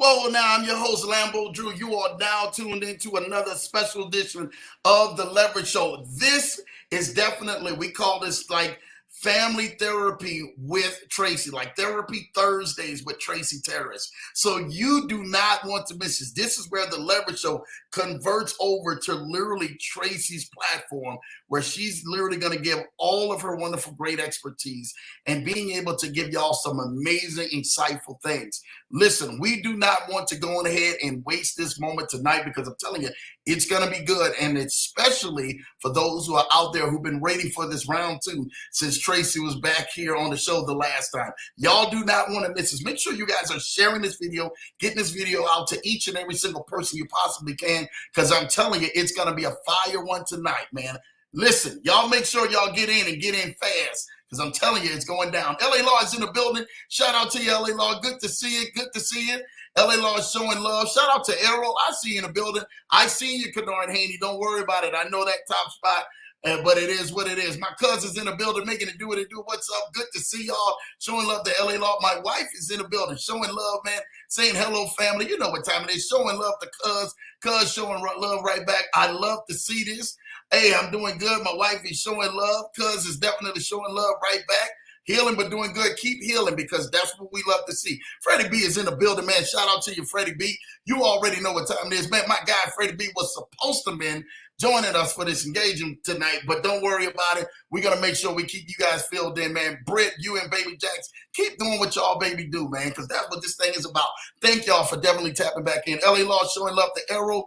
Well, now I'm your host, Lambo Drew. You are now tuned into another special edition of the Leverage Show. This is definitely, we call this like family therapy with Tracy, like therapy Thursdays with Tracy Taris. So you do not want to miss this. This is where the Leverage Show converts over to literally Tracy's platform, where she's literally going to give all of her wonderful, great expertise and being able to give y'all some amazing, insightful things. Listen, we do not want to go on ahead and waste this moment tonight because I'm telling you, it's going to be good. And especially for those who are out there who've been waiting for this round two since Tracy was back here on the show the last time. Y'all do not want to miss this. Make sure you guys are sharing this video, getting this video out to each and every single person you possibly can, because I'm telling you, it's going to be a fire one tonight, man. Listen, y'all make sure y'all get in and get in fast, because I'm telling you, it's going down. LA Law is in the building. Shout out to you, LA Law. Good to see you. Good to see you. LA Law is showing love. Shout out to Errol. I see you in the building. I see you, Kennard Haney. Don't worry about it. I know that top spot, but it is what it is. My cousin's in the building, making it do what it do. What's up? Good to see y'all. Showing love to LA Law. My wife is in the building, showing love, man. Saying hello, family. You know what time it is. Showing love to Cuz showing love right back. I love to see this. Hey, I'm doing good. My wife is showing love. Cuz is definitely showing love right back. Healing, but doing good. Keep healing, because that's what we love to see. Freddie B is in the building, man. Shout out to you, Freddie B. You already know what time it is, man. My guy, Freddie B, was supposed to be joining us for this engagement tonight, but don't worry about it. We're going to make sure we keep you guys filled in, man. Britt, you and Baby Jax, keep doing what y'all baby do, man, because that's what this thing is about. Thank y'all for definitely tapping back in. LA Law showing love to Arrow.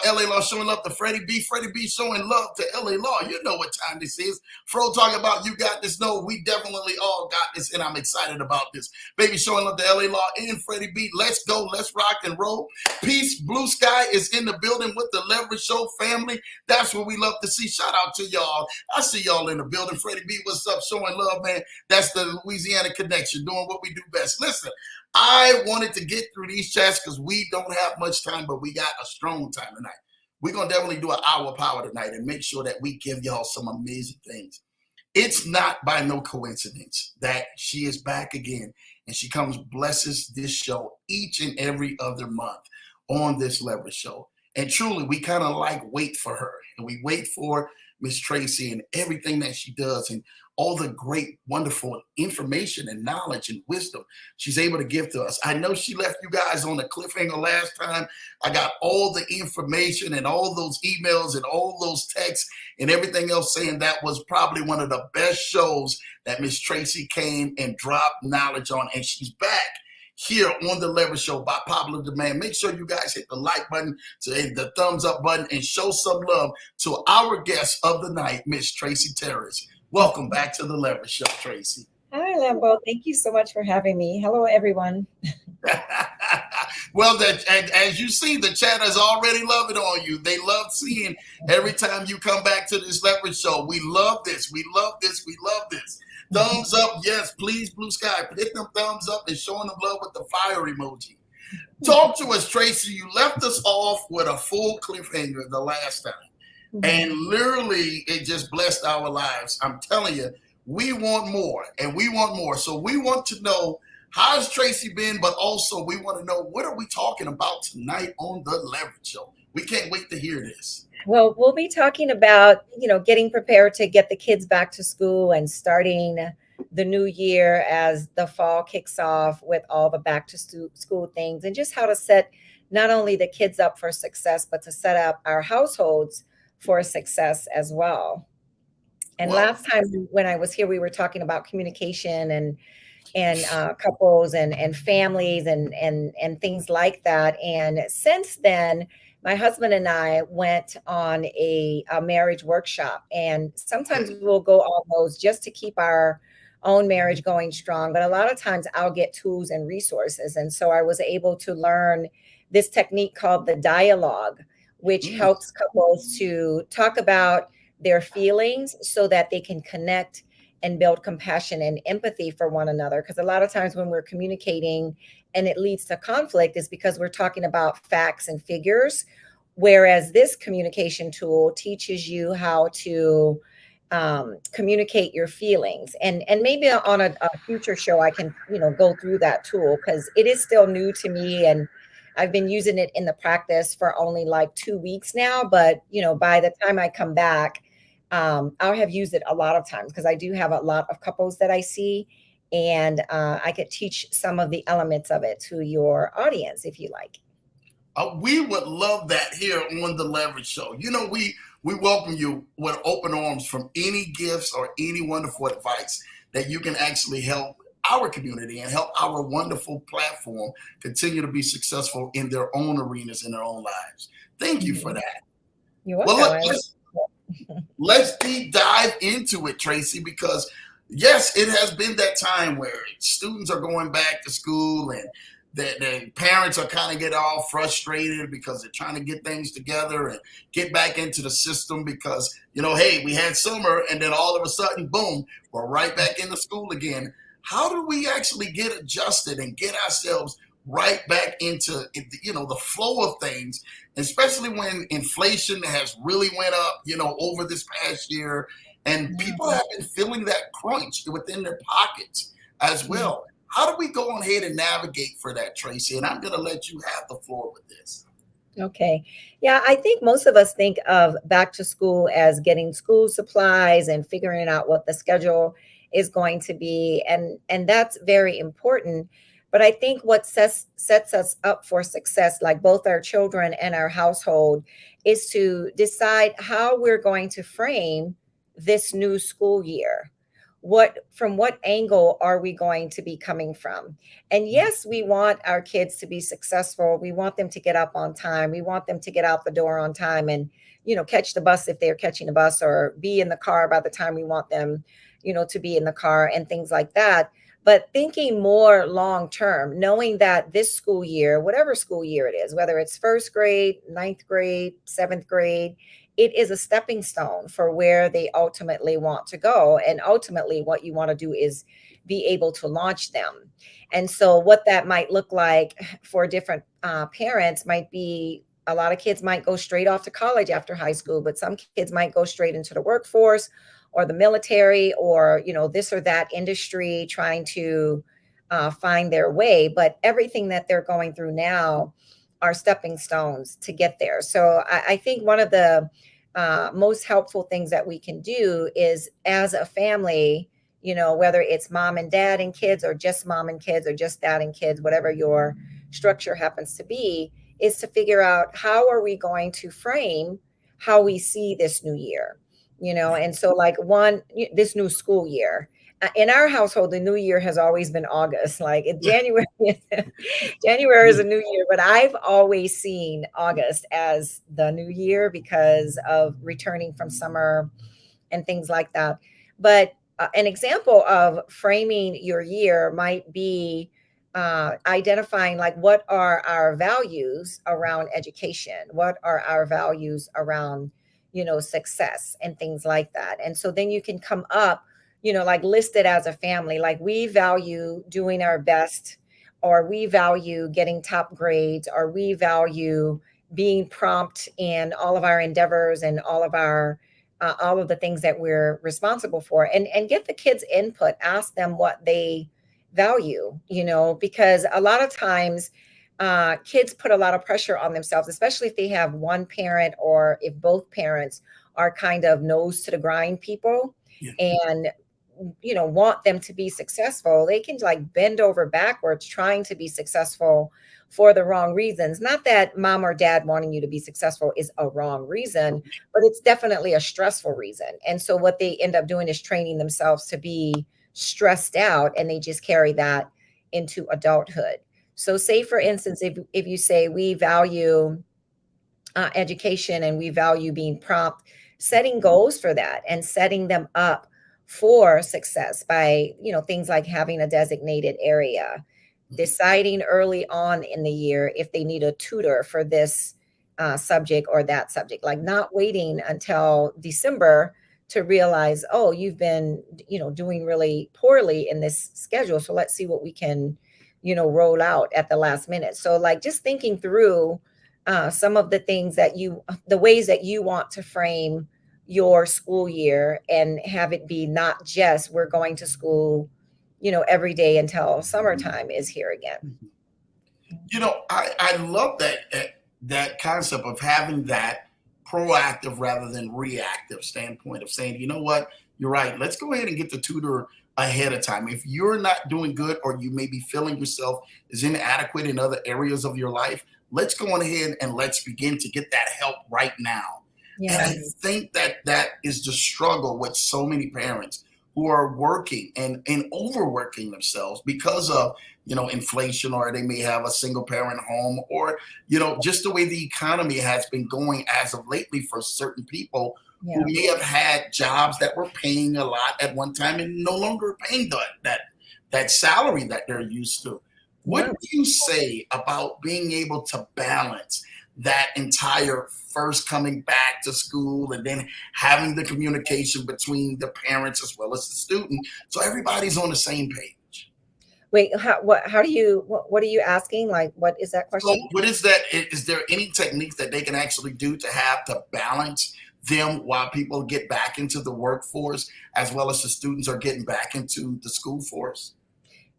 LA Law showing love to Freddie B. Freddie B showing love to LA Law. You know what time this is. Fro talking about you got this. No, we definitely all got this, and I'm excited about this. Baby showing love to LA Law and Freddie B. Let's go. Let's rock and roll. Peace. Blue Sky is in the building with the Leverage Show family. That's what we love to see. Shout out to y'all. I see y'all in the building. Freddie B, what's up? Showing love, man. That's the Louisiana connection, doing what we do best. Listen, I wanted to get through these chats because we don't have much time, but we got a strong time tonight. We're going to definitely do an hour power tonight and make sure that we give y'all some amazing things. It's not by no coincidence that she is back again, and she comes blesses this show each and every other month on this Leverage Show. And truly, we kind of like wait for her, and we wait for Miss Tracy and everything that she does, and all the great, wonderful information and knowledge and wisdom she's able to give to us. I know she left you guys on a cliffhanger last time. I got all the information and all those emails and all those texts and everything else saying that was probably one of the best shows that Miss Tracy came and dropped knowledge on, and she's back here on the Leverage Show by popular demand. Make sure you guys hit the like button, the thumbs up button, and show some love to our guest of the night, Miss Tracy Taris. Welcome back to the Leverage Show, Tracy. Hi, Lambo. Thank you so much for having me. Hello, everyone. Well, as you see, the chat is already loving on you. They love seeing every time you come back to this Leverage Show. We love this. We love this. We love this. Thumbs up, yes, please, Blue Sky. Hit them thumbs up and showing them love with the fire emoji. Talk to us, Tracy. You left us off with a full cliffhanger the last time. And literally, it just blessed our lives. I'm telling you, we want more, and we want more. So we want to know, how's Tracy been? But also, we want to know, what are we talking about tonight on the Leverage Show? We can't wait to hear this. Well, we'll be talking about, getting prepared to get the kids back to school and starting the new year as the fall kicks off with all the back to school things, and just how to set not only the kids up for success, but to set up our households for success as well. And last time when I was here, we were talking about communication and couples and families and things like that. And since then, my husband and I went on a marriage workshop, and sometimes we'll go on those just to keep our own marriage going strong. But a lot of times I'll get tools and resources. And so I was able to learn this technique called the dialogue, which helps couples to talk about their feelings so that they can connect and build compassion and empathy for one another. Because a lot of times when we're communicating and it leads to conflict is because we're talking about facts and figures, whereas this communication tool teaches you how to communicate your feelings. And maybe on a future show, I can, go through that tool, because it is still new to me. And I've been using it in the practice for only like 2 weeks now, but by the time I come back, I'll have used it a lot of times because I do have a lot of couples that I see, and I could teach some of the elements of it to your audience if you like. We would love that here on the Leverage Show. We welcome you with open arms from any gifts or any wonderful advice that you can actually help our community and help our wonderful platform continue to be successful in their own arenas, in their own lives. Thank you for that. You're Well, welcome. let's deep dive into it, Tracy, because yes, it has been that time where students are going back to school and the parents are kind of getting all frustrated because they're trying to get things together and get back into the system because, hey, we had summer and then all of a sudden, boom, we're right back into school again. How do we actually get adjusted and get ourselves right back into, the flow of things, especially when inflation has really went up, over this past year, and people have been feeling that crunch within their pockets as well. How do we go on ahead and navigate for that, Tracy? And I'm going to let you have the floor with this. Okay. Yeah, I think most of us think of back to school as getting school supplies and figuring out what the schedule is going to be. And that's very important. But I think what sets us up for success, like both our children and our household, is to decide how we're going to frame this new school year. From what angle are we going to be coming from? And yes, we want our kids to be successful. We want them to get up on time. We want them to get out the door on time and, catch the bus if they're catching the bus, or be in the car by the time we want them, to be in the car and things like that. But thinking more long term, knowing that this school year, whatever school year it is, whether it's first grade, ninth grade, seventh grade, it is a stepping stone for where they ultimately want to go. And ultimately, what you want to do is be able to launch them. And so, what that might look like for different parents might be, a lot of kids might go straight off to college after high school, but some kids might go straight into the workforce or the military, or this or that industry, trying to find their way. But everything that they're going through now are stepping stones to get there. So I think one of the most helpful things that we can do is, as a family, whether it's mom and dad and kids, or just mom and kids, or just dad and kids, whatever your structure happens to be, is to figure out how are we going to frame how we see this new year. And so, like, this new school year, in our household, the new year has always been August. Like, January, January is a new year, but I've always seen August as the new year because of returning from summer and things like that. But an example of framing your year might be identifying, like, what are our values around education? What are our values around, success and things like that? And so then you can come up, like, list it as a family, like, we value doing our best, or we value getting top grades, or we value being prompt in all of our endeavors and all of the things that we're responsible for, and get the kids input, ask them what they value, because a lot of times kids put a lot of pressure on themselves, especially if they have one parent, or if both parents are kind of nose to the grind people. Yeah. And want them to be successful. They can, like, bend over backwards trying to be successful for the wrong reasons. Not that mom or dad wanting you to be successful is a wrong reason, but it's definitely a stressful reason. And so what they end up doing is training themselves to be stressed out, and they just carry that into adulthood. So, say, for instance, if you say, we value education and we value being prompt, setting goals for that and setting them up for success by, things like having a designated area, deciding early on in the year if they need a tutor for this subject or that subject, like, not waiting until December to realize, oh, you've been, doing really poorly in this schedule. So let's see what we can, roll out at the last minute. So, like, just thinking through some of the the ways that you want to frame your school year, and have it be not just we're going to school, every day until summertime is here again. I love that concept of having that proactive rather than reactive standpoint of saying, you know what, you're right. Let's go ahead and get the tutor ahead of time. If you're not doing good or you may be feeling yourself is inadequate in other areas of your life, let's go on ahead and let's begin to get that help right now. And I Yes. think that is the struggle with so many parents who are working and overworking themselves because of inflation, or they may have a single parent home, or just the way the economy has been going as of lately for certain people who Yeah. may have had jobs that were paying a lot at one time and no longer paying that salary that they're used to. What Yeah. do you say about being able to balance that entire first coming back to school and then having the communication between the parents as well as the student so everybody's on the same page? Wait, how do you, what are you asking? Like, what is that So question? what is that? Is there any techniques that they can actually do to have to balance them while people get back into the workforce as well as the students are getting back into the school force?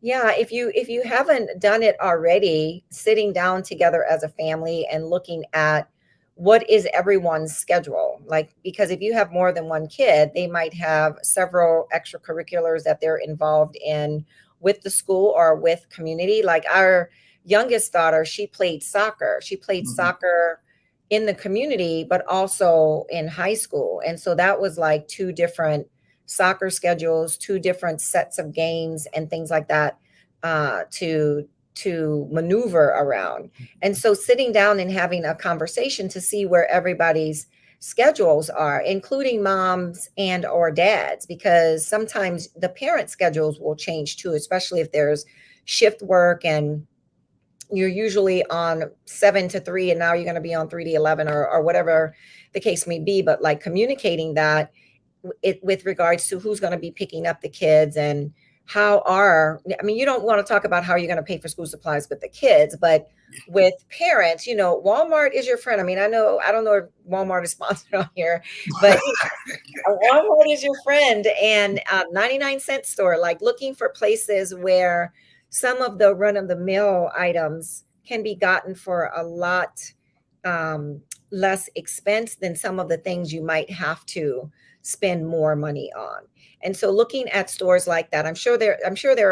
Yeah, if you haven't done it already, sitting down together as a family and looking at what is everyone's schedule. Like, because if you have more than one kid, they might have several extracurriculars that they're involved in with the school or with community. Like our youngest daughter, she played soccer. She played Mhm. soccer in the community, but also in high school. And so that was like two different soccer schedules, two different sets of games and things like that, to maneuver around. And so sitting down and having a conversation to see where everybody's schedules are, including moms and or dads, because sometimes the parent schedules will change too, especially if there's shift work and you're usually on 7 to 3 and now you're going to be on 3 to 11, or whatever the case may be. But like communicating that it with regards to who's going to be picking up the kids and I mean, you don't want to talk about how you're going to pay for school supplies with the kids, but with parents, Walmart is your friend. I mean, I don't know if Walmart is sponsored on here, but Walmart is your friend, and 99-cent store, like looking for places where some of the run of the mill items can be gotten for a lot less expense than some of the things you might have to spend more money on. And so looking at stores like that, I'm sure there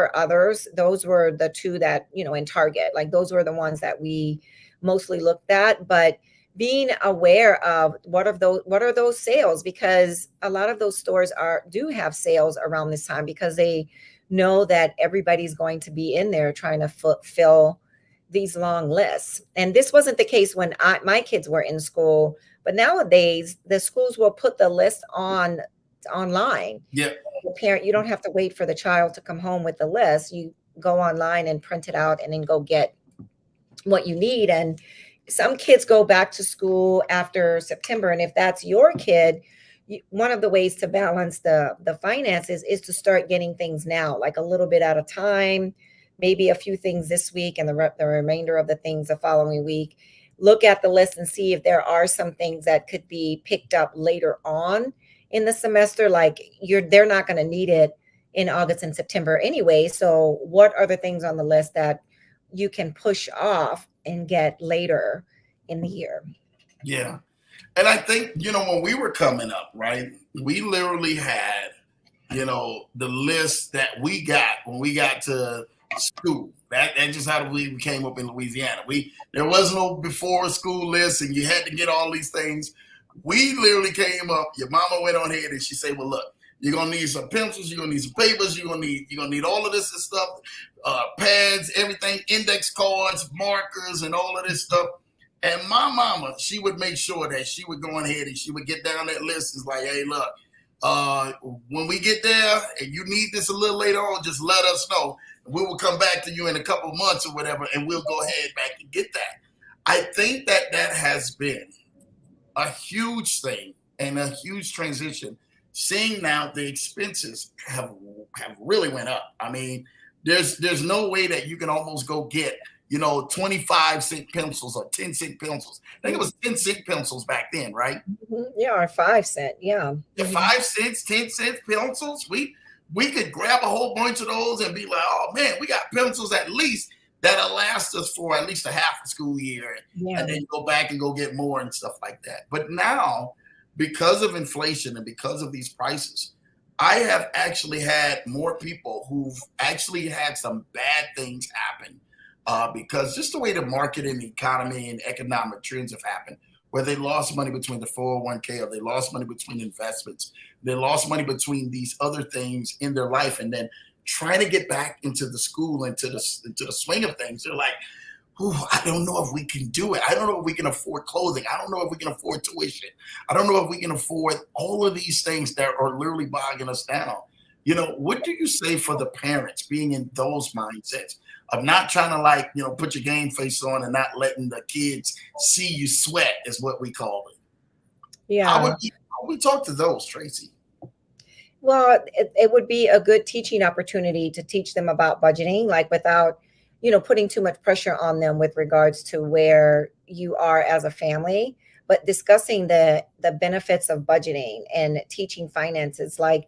are others. Those were the two that, in Target, like those were the ones that we mostly looked at. But being aware of what are those sales, because a lot of those stores do have sales around this time because they know that everybody's going to be in there trying to fulfill these long lists. And this wasn't the case when my kids were in school, but nowadays the schools will put the list online. Yeah. The parent, you don't have to wait for the child to come home with the list. You go online and print it out and then go get what you need. And some kids go back to school after September. And if that's your kid, one of the ways to balance the finances is to start getting things now, like a little bit at a time, maybe a few things this week and the remainder of the things the following week. Look at the list and see if there are some things that could be picked up later on in the semester. Like they're not going to need it in August and September anyway. So what are the things on the list that you can push off and get later in the year? Yeah. And I think, when we were coming up, right, we literally had, the list that we got when we got to school. That's just how we came up in Louisiana. There was no before school list and you had to get all these things. We literally came up, your mama went on ahead and she said, well, look, you're gonna need some pencils, you're gonna need some papers, you're gonna need all of this stuff, pads, everything, index cards, markers, and all of this stuff. And my mama, she would make sure that she would go ahead and she would get down that list and it's like, hey, look, when we get there and you need this a little later on, just let us know. We will come back to you in a couple of months or whatever, and we'll go ahead back and get that. I think that has been a huge thing and a huge transition. Seeing now the expenses have really went up. I mean, there's no way that you can almost go get 25-cent pencils or 10-cent pencils. I think it was 10-cent pencils back then, right? Yeah, or 5 cent. Yeah. The 5 cents, 10-cent pencils. We could grab a whole bunch of those and be like, oh man, we got pencils at least that'll last us for at least a half a school year, and Yeah. then go back and go get more and stuff like that. But now, because of inflation and because of these prices, I have actually had more people who've actually had some bad things happen, because just the way the market and the economy and economic trends have happened, where they lost money between the 401k, or they lost money between investments, they lost money between these other things in their life, and then trying to get back into the school, into the swing of things. They're like, "Ooh, I don't know if we can do it. I don't know if we can afford clothing. I don't know if we can afford tuition. I don't know if we can afford all of these things that are literally bogging us down." What do you say for the parents being in those mindsets of not trying to, like, put your game face on and not letting the kids see you sweat, is what we call it. How would Yeah. we talk to those, Tracy? Well, it would be a good teaching opportunity to teach them about budgeting, like without, putting too much pressure on them with regards to where you are as a family, but discussing the benefits of budgeting and teaching finances. Like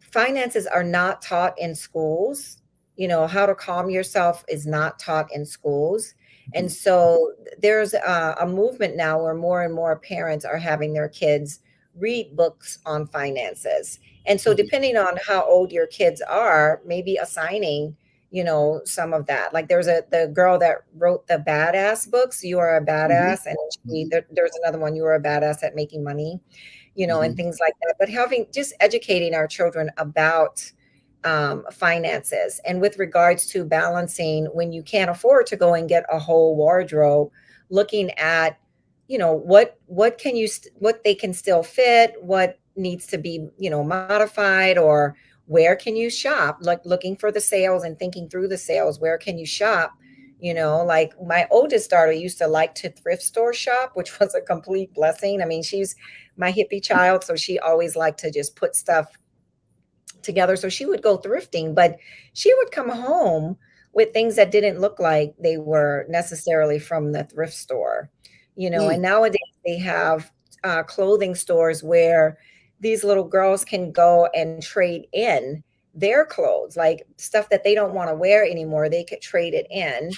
finances are not taught in schools. How to calm yourself is not taught in schools. And so there's a movement now where more and more parents are having their kids read books on finances. And so Mhm. depending on how old your kids are, maybe assigning, some of that. Like there's the girl that wrote the badass books, You Are a Mhm. Badass, and Mhm. there's another one, You Are a Badass at Making Money, and Mhm. things like that. But having just educating our children about finances, and with regards to balancing when you can't afford to go and get a whole wardrobe, looking at, what can what they can still fit, what needs to be, modified, or where can you shop, like looking for the sales and thinking through the sales, where can you shop. Like my oldest daughter used to like to thrift store shop, which was a complete blessing. I mean, she's my hippie child, so she always liked to just put stuff together. So she would go thrifting, but she would come home with things that didn't look like they were necessarily from the thrift store. Mm. And nowadays they have clothing stores where these little girls can go and trade in their clothes, like stuff that they don't want to wear anymore. They could trade it in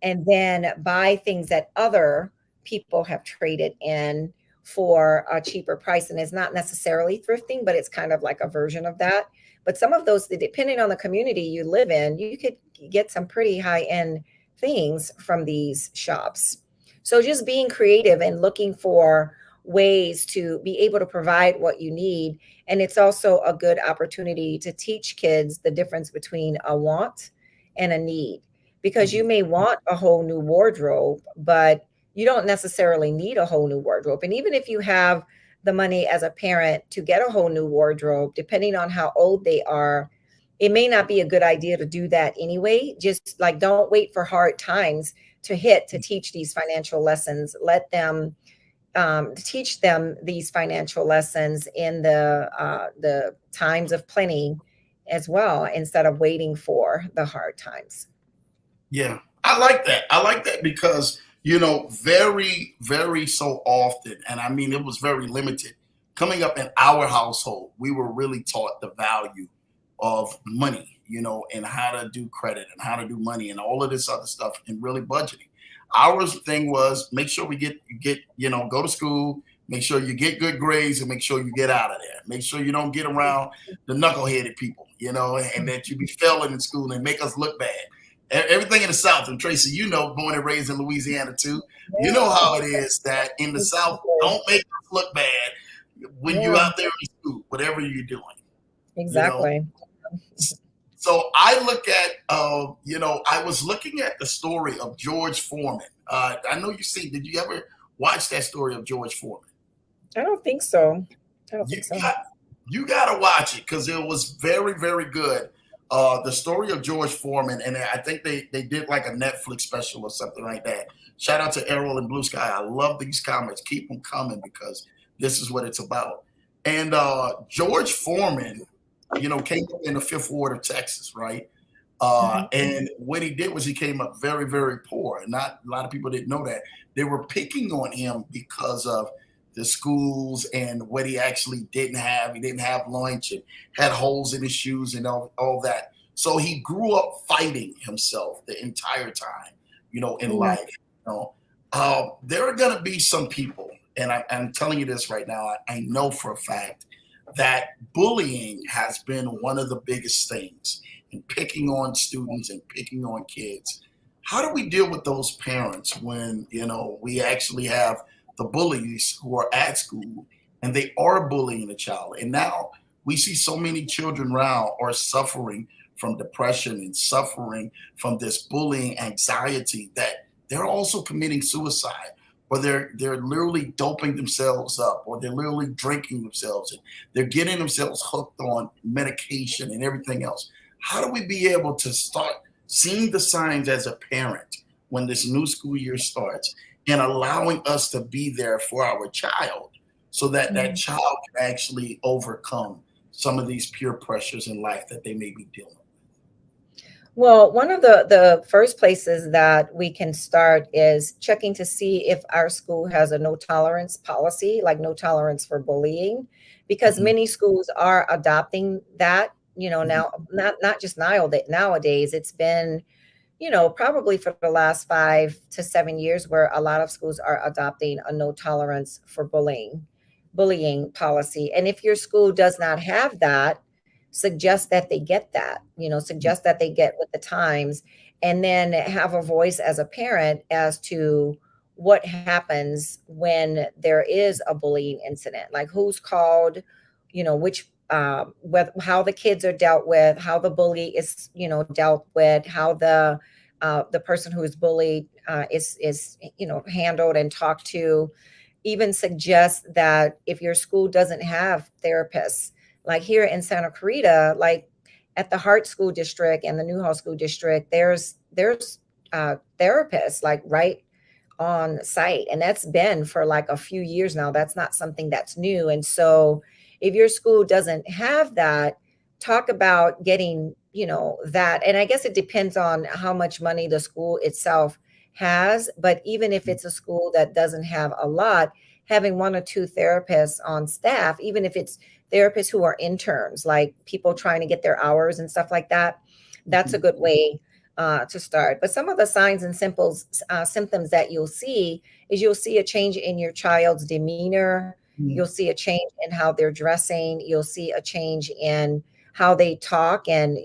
and then buy things that other people have traded in for a cheaper price. And it's not necessarily thrifting, but it's kind of like a version of that. But some of those, depending on the community you live in, you could get some pretty high end things from these shops. So just being creative and looking for ways to be able to provide what you need. And it's also a good opportunity to teach kids the difference between a want and a need, because you Mhm. may want a whole new wardrobe, but you don't necessarily need a whole new wardrobe. And even if you have the money as a parent to get a whole new wardrobe, depending on how old they are, it may not be a good idea to do that anyway. Just like don't wait for hard times to hit to teach these financial lessons. Let them teach them these financial lessons in the times of plenty as well, instead of waiting for the hard times. Yeah, I like that. I like that because, very, very so often, and I mean, it was very limited. Coming up in our household, we were really taught the value of money, and how to do credit and how to do money and all of this other stuff and really budgeting. Our thing was make sure we get, go to school, make sure you get good grades, and make sure you get out of there. Make sure you don't get around the knuckleheaded people, and that you be failing in school and make us look bad. Everything in the South, and Tracy, born and raised in Louisiana too, you know Yeah, how it is that in the South, exactly. don't make us look bad when you Yeah, out there in school, whatever you're doing, you know. exactly. So I look at, I was looking at the story of George Foreman. I know you see. Did you ever watch that story of George Foreman? I don't think so. I don't You think so. got you got to watch it because it was very, very good. The story of George Foreman, and I think they did like a Netflix special or something like that. Shout out to Errol and Blue Sky. I love these comments. Keep them coming because this is what it's about. And George Foreman, came up in the Fifth Ward of Texas, right? Mhm. And what he did was he came up very, very poor. And not a lot of people didn't know that. They were picking on him because of the schools and what he actually didn't have. He didn't have lunch and had holes in his shoes and all that. So he grew up fighting himself the entire time, in Mm, life. There are going to be some people, and I'm telling you this right now. I know for a fact that bullying has been one of the biggest things in picking on students and picking on kids. How do we deal with those parents when, we actually have the bullies who are at school and they are bullying the child? And now we see so many children around are suffering from depression and suffering from this bullying anxiety that they're also committing suicide, or they're literally doping themselves up, or they're literally drinking themselves, and they're getting themselves hooked on medication and everything else. How do we be able to start seeing the signs as a parent when this new school year starts, and allowing us to be there for our child so that that mm. child can actually overcome some of these peer pressures in life that they may be dealing with? Well, one of the first places that we can start is checking to see if our school has a no tolerance policy, like no tolerance for bullying, because Mhm, many schools are adopting that. mhm, Now not just nowadays. It's been probably for the last 5 to 7 years, where a lot of schools are adopting a no tolerance for bullying policy. And if your school does not have that, suggest that they get that, mhm, suggest that they get with the times, and then have a voice as a parent as to what happens when there is a bullying incident, like who's called, which how the kids are dealt with, how the bully is, dealt with, how the person who is bullied is handled and talked to. Even suggest that if your school doesn't have therapists, like here in Santa Clarita, like at the Hart School District and the Newhall School District, there's therapists like right on site, and that's been for like a few years now. That's not something that's new. And so if your school doesn't have that, talk about getting that. And I guess it depends on how much money the school itself has, but even if it's a school that doesn't have a lot, having one or two therapists on staff, even if it's therapists who are interns, like people trying to get their hours and stuff like that, that's a mhm, good way to start. But some of the signs and symptoms that you'll see is you'll see a change in your child's demeanor. You'll mhm, see a change in how they're dressing. You'll see a change in how they talk and,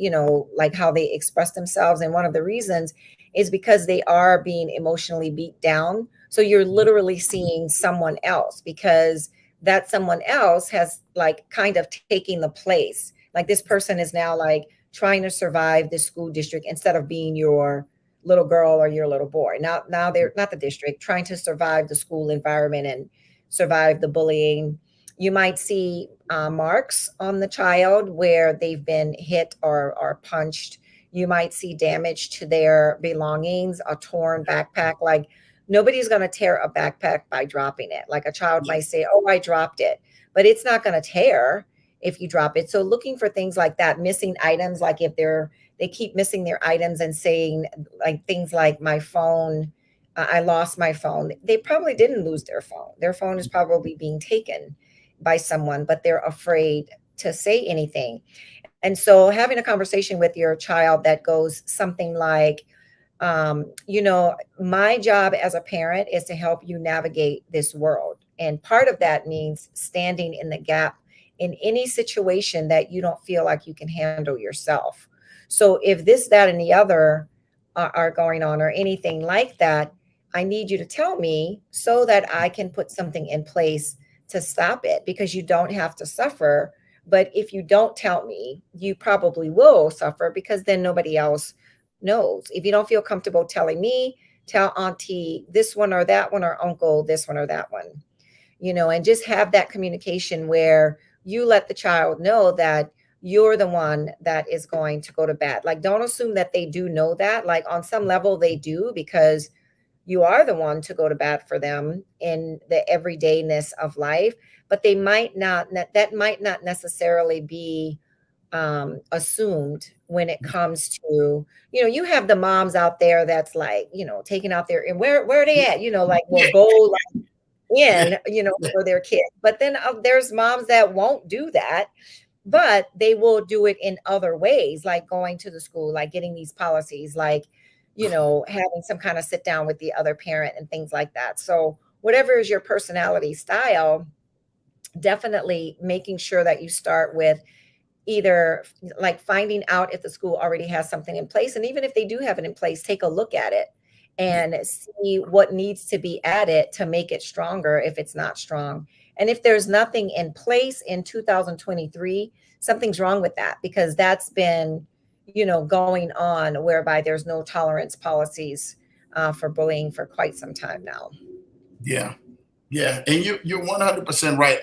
like how they express themselves. And one of the reasons is because they are being emotionally beat down. So you're mhm, literally seeing someone else, because that someone else has like kind of taking the place. Like this person is now like trying to survive this school district instead of being your little girl or your little boy. Now they're not the district, trying to survive the school environment and survive the bullying. You might see marks on the child where they've been hit or punched. You might see damage to their belongings, a torn backpack. Like nobody's going to tear a backpack by dropping it. Like a child yeah, might say, "Oh, I dropped it," but it's not going to tear if you drop it. So looking for things like that, missing items, like if they keep missing their items and saying like things like my phone, I lost my phone. They probably didn't lose their phone. Their phone is probably being taken by someone, but they're afraid to say anything. And so having a conversation with your child that goes something like, my job as a parent is to help you navigate this world. And part of that means standing in the gap in any situation that you don't feel like you can handle yourself. So if this, that, and the other are going on or anything like that, I need you to tell me so that I can put something in place to stop it, because you don't have to suffer. But if you don't tell me, you probably will suffer, because then nobody else knows. If you don't feel comfortable telling me, tell auntie this one or that one, or uncle this one or that one, and just have that communication where you let the child know that you're the one that is going to go to bat. Like, don't assume that they do know that. Like, on some level, they do, because you are the one to go to bat for them in the everydayness of life. But they might not, that might not necessarily be assumed when it comes to, you have the moms out there that's like, taking out their, and where are they at? Like will yeah, go yeah, in, yeah, for their kids. But then there's moms that won't do that, but they will do it in other ways, like going to the school, like getting these policies, like, having some kind of sit down with the other parent and things like that. So whatever is your personality style, definitely making sure that you start with either like finding out if the school already has something in place. And even if they do have it in place, take a look at it Yeah. and see what needs to be added to make it stronger if it's not strong. And if there's nothing in place in 2023, something's wrong with that, because that's been, going on whereby there's no tolerance policies for bullying for quite some time now. Yeah. Yeah, and you're 100% right.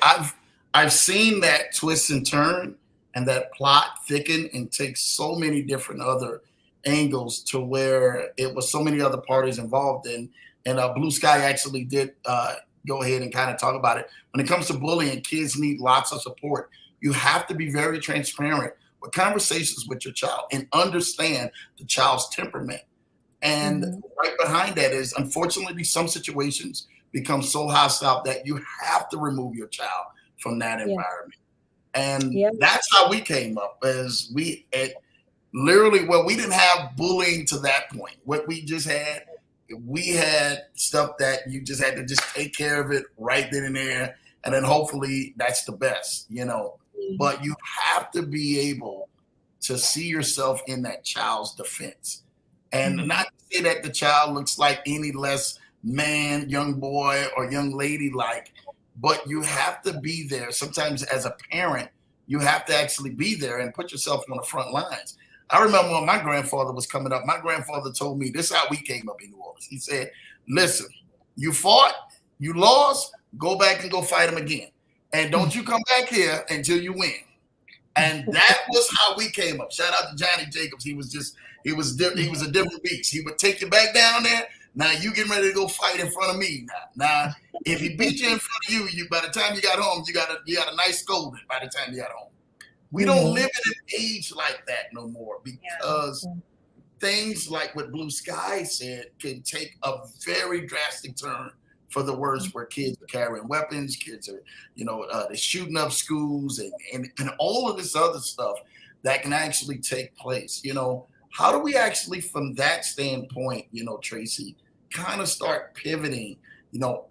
I've seen that twist and turn and that plot thicken and take so many different other angles to where it was so many other parties involved in. And Blue Sky actually did go ahead and kind of talk about it. When it comes to bullying, kids need lots of support. You have to be very transparent with conversations with your child and understand the child's temperament. And Hmm. right behind that is, unfortunately, some situations become so hostile that you have to remove your child from that Yeah. environment. And Yeah. that's how we came up. As we literally, well, we didn't have bullying to that point. What we had stuff that you just had to just take care of it right then and there, and then hopefully that's the best. But you have to be able to see yourself in that child's defense. And Mhm. not to say that the child looks like any less man, young boy, or young lady like, but you have to be there. Sometimes as a parent, you have to actually be there and put yourself on the front lines. I remember when my grandfather was coming up, my grandfather told me this is how we came up in New Orleans. He said, listen, you fought, you lost, go back and go fight him again. And don't you come back here until you win. And that was how we came up. Shout out to Johnny Jacobs. He was a different beast. He would take you back down there. Now you getting ready to go fight in front of me. Now if he beat you in front of you, by the time you got home, you got a nice scolding. By the time you got home, we don't Mhm. live in an age like that no more, because things like what Blue Sky said can take a very drastic turn for the worse, where kids are carrying weapons, kids are, they're shooting up schools and all of this other stuff that can actually take place. How do we actually, from that standpoint, Tracy, kind of start pivoting,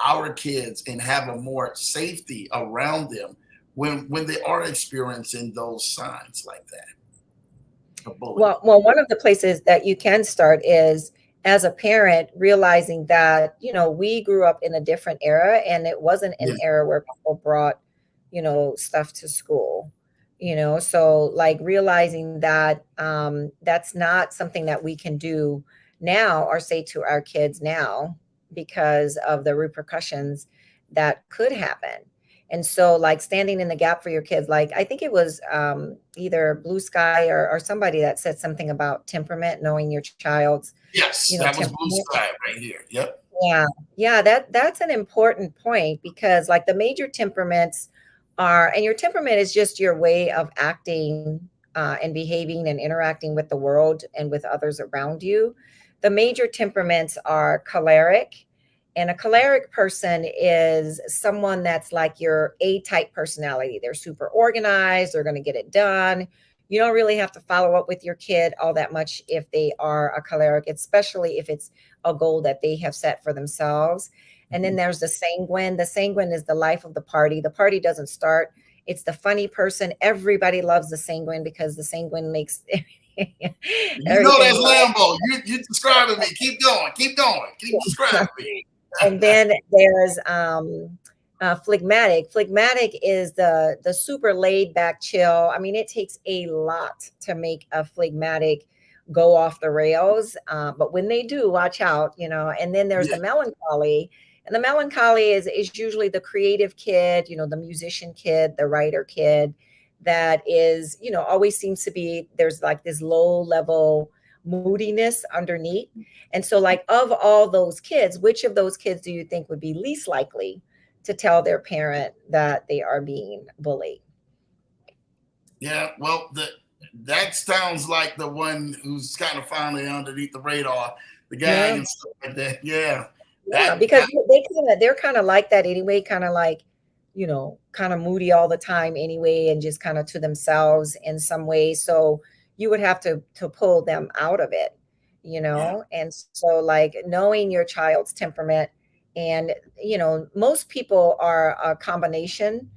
our kids and have a more safety around them when they are experiencing those signs like that of bullying? Well, one of the places that you can start is as a parent realizing that, we grew up in a different era, and it wasn't an Yeah, era where people brought, stuff to school. So like realizing that that's not something that we can do now or say to our kids now because of the repercussions that could happen. And so like standing in the gap for your kids, like I think it was either Blue Sky or somebody that said something about temperament, knowing your child's, yes, that was Blue temperament. Sky right here. Yep. Yeah. Yeah, that's an important point, because like the major temperaments are, and your temperament is just your way of acting and behaving and interacting with the world and with others around you. The major temperaments are choleric, and a choleric person is someone that's like your A type personality. They're super organized, they're going to get it done. You don't really have to follow up with your kid all that much if they are a choleric, especially if it's a goal that they have set for themselves. And then Mhm. there's the sanguine. The sanguine is the life of the party. The party doesn't start. It's the funny person. Everybody loves the sanguine because the sanguine makes You know everything that's Lambo. You describing me. Keep going. Keep going. Keep describing me. And then there's phlegmatic. Phlegmatic is the super laid back chill. I mean, it takes a lot to make a phlegmatic go off the rails, but when they do, watch out. And then there's Yeah. the melancholy, and the melancholy is usually the creative kid, the musician kid, the writer kid, that is, always seems to be, there's like this low level moodiness underneath. And so, like, of all those kids, which of those kids do you think would be least likely to tell their parent that they are being bullied? Yeah. Well, that sounds like the one who's kind of finally underneath the radar, the gang Yeah, and stuff like that. Yeah. yeah, That because they're kind of like that anyway, kind of like kind of moody all the time anyway, and just kind of to themselves in some way. So you would have to pull them out of it, Yeah. and so like knowing your child's temperament. And most people are a combination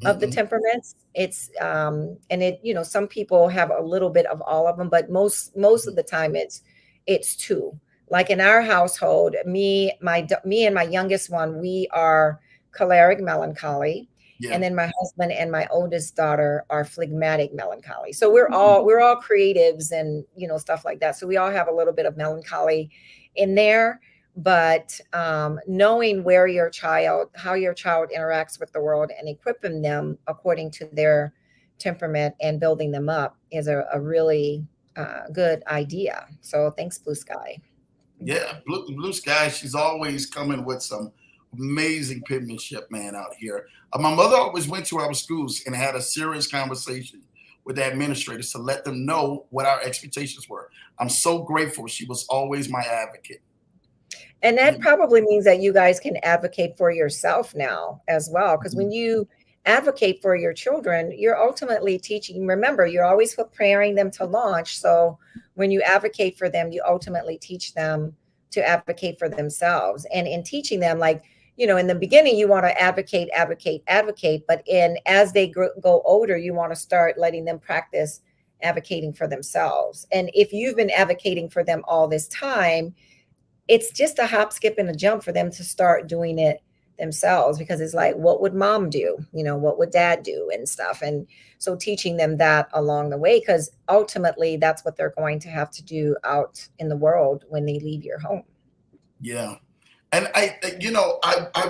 of the Hmm. temperaments. It's and it some people have a little bit of all of them, but most of the time it's two. Like in our household, me and my youngest one, we are choleric melancholy, Yeah. and then my husband and my oldest daughter are phlegmatic melancholy. So we're all creatives and stuff like that. So we all have a little bit of melancholy in there. But knowing how your child interacts with the world, and equipping them according to their temperament and building them up is a really good idea. So thanks, Blue Sky. Yeah, blue sky. She's always coming with some amazing penmanship, man, out here. My mother always went to our schools and had a serious conversation with the administrators to let them know what our expectations were. I'm so grateful. She was always my advocate. And that You probably means that you guys can advocate for yourself now as well. Because know? when you advocate for your children, you're ultimately teaching. Remember, you're always preparing them to launch. So when you advocate for them, you ultimately teach them to advocate for themselves. And in teaching them, like, in the beginning, you want to advocate, advocate, advocate. But as they go older, you want to start letting them practice advocating for themselves. And if you've been advocating for them all this time, it's just a hop, skip, and a jump for them to start doing it themselves, because it's like, what would mom do? What would dad do and stuff. And so teaching them that along the way, because ultimately that's what they're going to have to do out in the world when they leave your home. Yeah. And I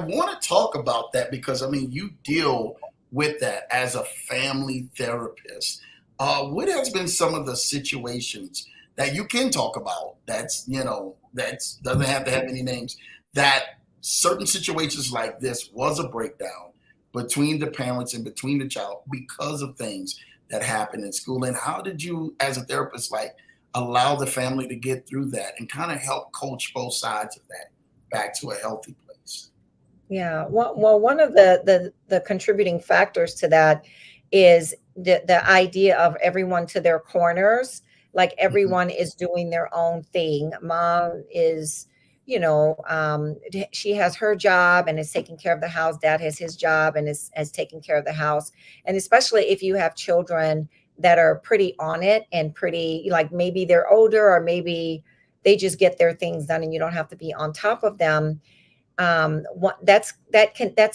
want to talk about that because I mean, you deal with that as a family therapist. What has been some of the situations that you can talk about? That's doesn't have to have any names. That certain situations like this was a breakdown between the parents and between the child because of things that happened in school. And how did you, as a therapist, like allow the family to get through that and kind of help coach both sides of that back to a healthy place? Yeah. Well, one of the contributing factors to that is the idea of everyone to their corners. Like Mhm. everyone is doing their own thing. Mom is, she has her job and is taking care of the house. Dad has his job and is taking care of the house. And especially if you have children that are pretty on it and pretty, like maybe they're older, or maybe they just get their things done and you don't have to be on top of them. That's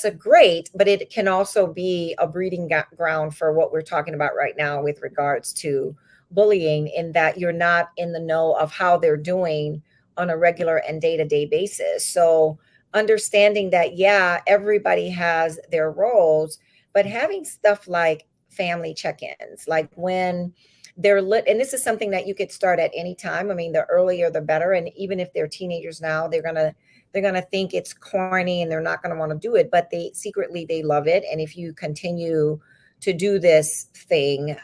a great, but it can also be a breeding ground for what we're talking about right now with regards to bullying, in that you're not in the know of how they're doing on a regular and day-to-day basis. So understanding that, yeah, everybody has their roles, but having stuff like family check-ins, like when they're lit. And this is something that you could start at any time. I mean, the earlier the better. And even if they're teenagers now, they're going to think it's corny and they're not going to want to do it, but they secretly they love it. And if you continue to do this thing,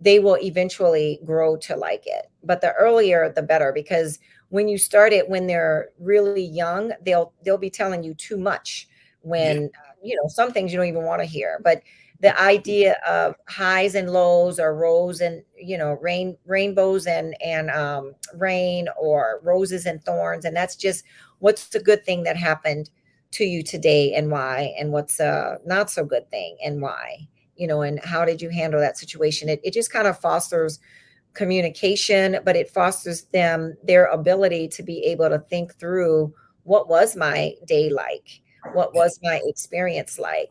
they will eventually grow to like it. But the earlier the better, because when you start it when they're really young, they'll be telling you too much, Yeah. when some things you don't even want to hear. But the idea of highs and lows, or rose and rainbows and rain, or roses and thorns, and that's just what's the good thing that happened to you today and why, and what's a not so good thing and why, and how did you handle that situation. It just kind of fosters communication, but it fosters their ability to be able to think through, what was my day like, what Yeah. was my experience like.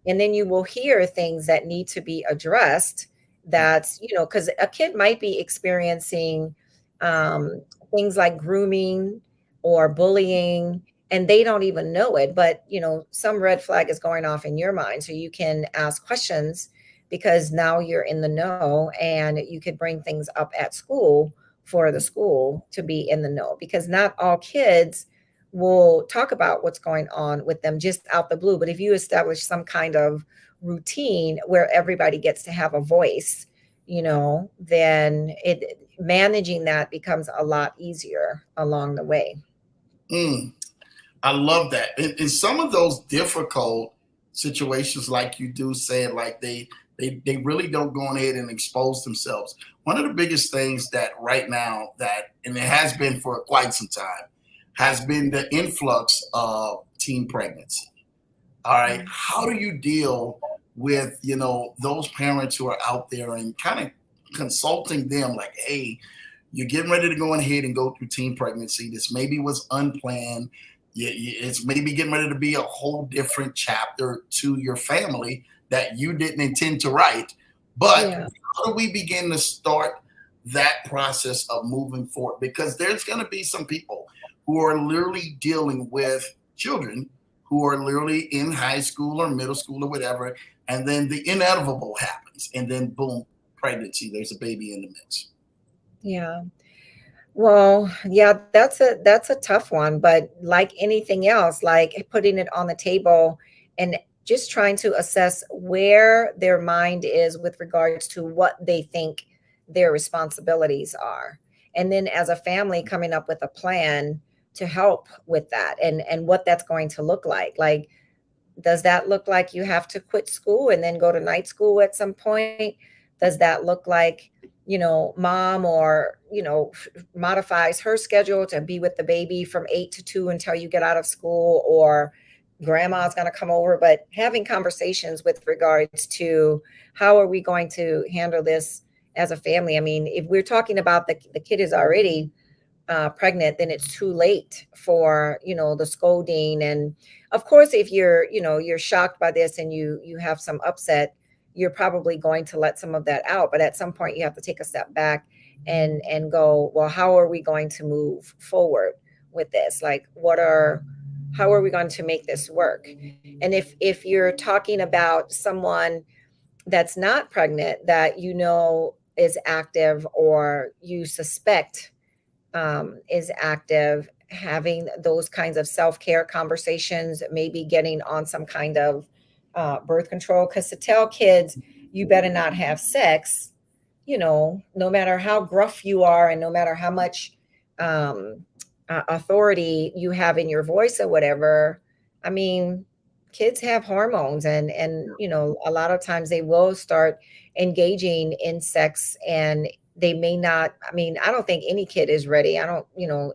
And then you will hear things that need to be addressed. That's because a kid might be experiencing um, things like grooming or bullying, and they don't even know it, but some red flag is going off in your mind, so you can ask questions, because now you're in the know, and you could bring things up at school for the school to be in the know, because not all kids will talk about what's going on with them just out the blue. But if you establish some kind of routine where everybody gets to have a voice, then it managing that becomes a lot easier along the way. Mm, I love that. In some of those difficult situations like you do say, like they really don't go on ahead and expose themselves. One of the biggest things that right now that, and it has been for quite some time, has been the influx of teen pregnancy. All right, how do you deal with those parents who are out there and kind of consulting them, like, hey, you're getting ready to go ahead and go through teen pregnancy. This maybe was unplanned. It's maybe getting ready to be a whole different chapter to your family that you didn't intend to write. But Yeah. how do we begin to start that process of moving forward? Because there's going to be some people who are literally dealing with children who are literally in high school or middle school or whatever, and then the inevitable happens, and then boom, pregnancy. There's a baby in the midst. Yeah. Well, yeah, that's a tough one, but like anything else, like putting it on the table and just trying to assess where their mind is with regards to what they think their responsibilities are. And then as a family coming up with a plan to help with that and what that's going to look like. Like, does that look like you have to quit school and then go to night school at some point? Does that look like, mom or, modifies her schedule to be with the baby from 8 to 2 until you get out of school, or grandma's going to come over? But having conversations with regards to how are we going to handle this as a family? I mean, if we're talking about the kid is already pregnant, then it's too late for the scolding. And of course, if you're shocked by this and you have some upset, you're probably going to let some of that out. But at some point, you have to take a step back and go, well, how are we going to move forward with this? Like, how are we going to make this work? And if you're talking about someone that's not pregnant, that is active, or you suspect is active, having those kinds of self-care conversations, maybe getting on some kind of birth control. Because to tell kids you better not have sex, no matter how gruff you are and no matter how much um, authority you have in your voice or whatever, I mean, kids have hormones, and a lot of times they will start engaging in sex, and they may not. I mean, I don't think any kid is ready. I don't,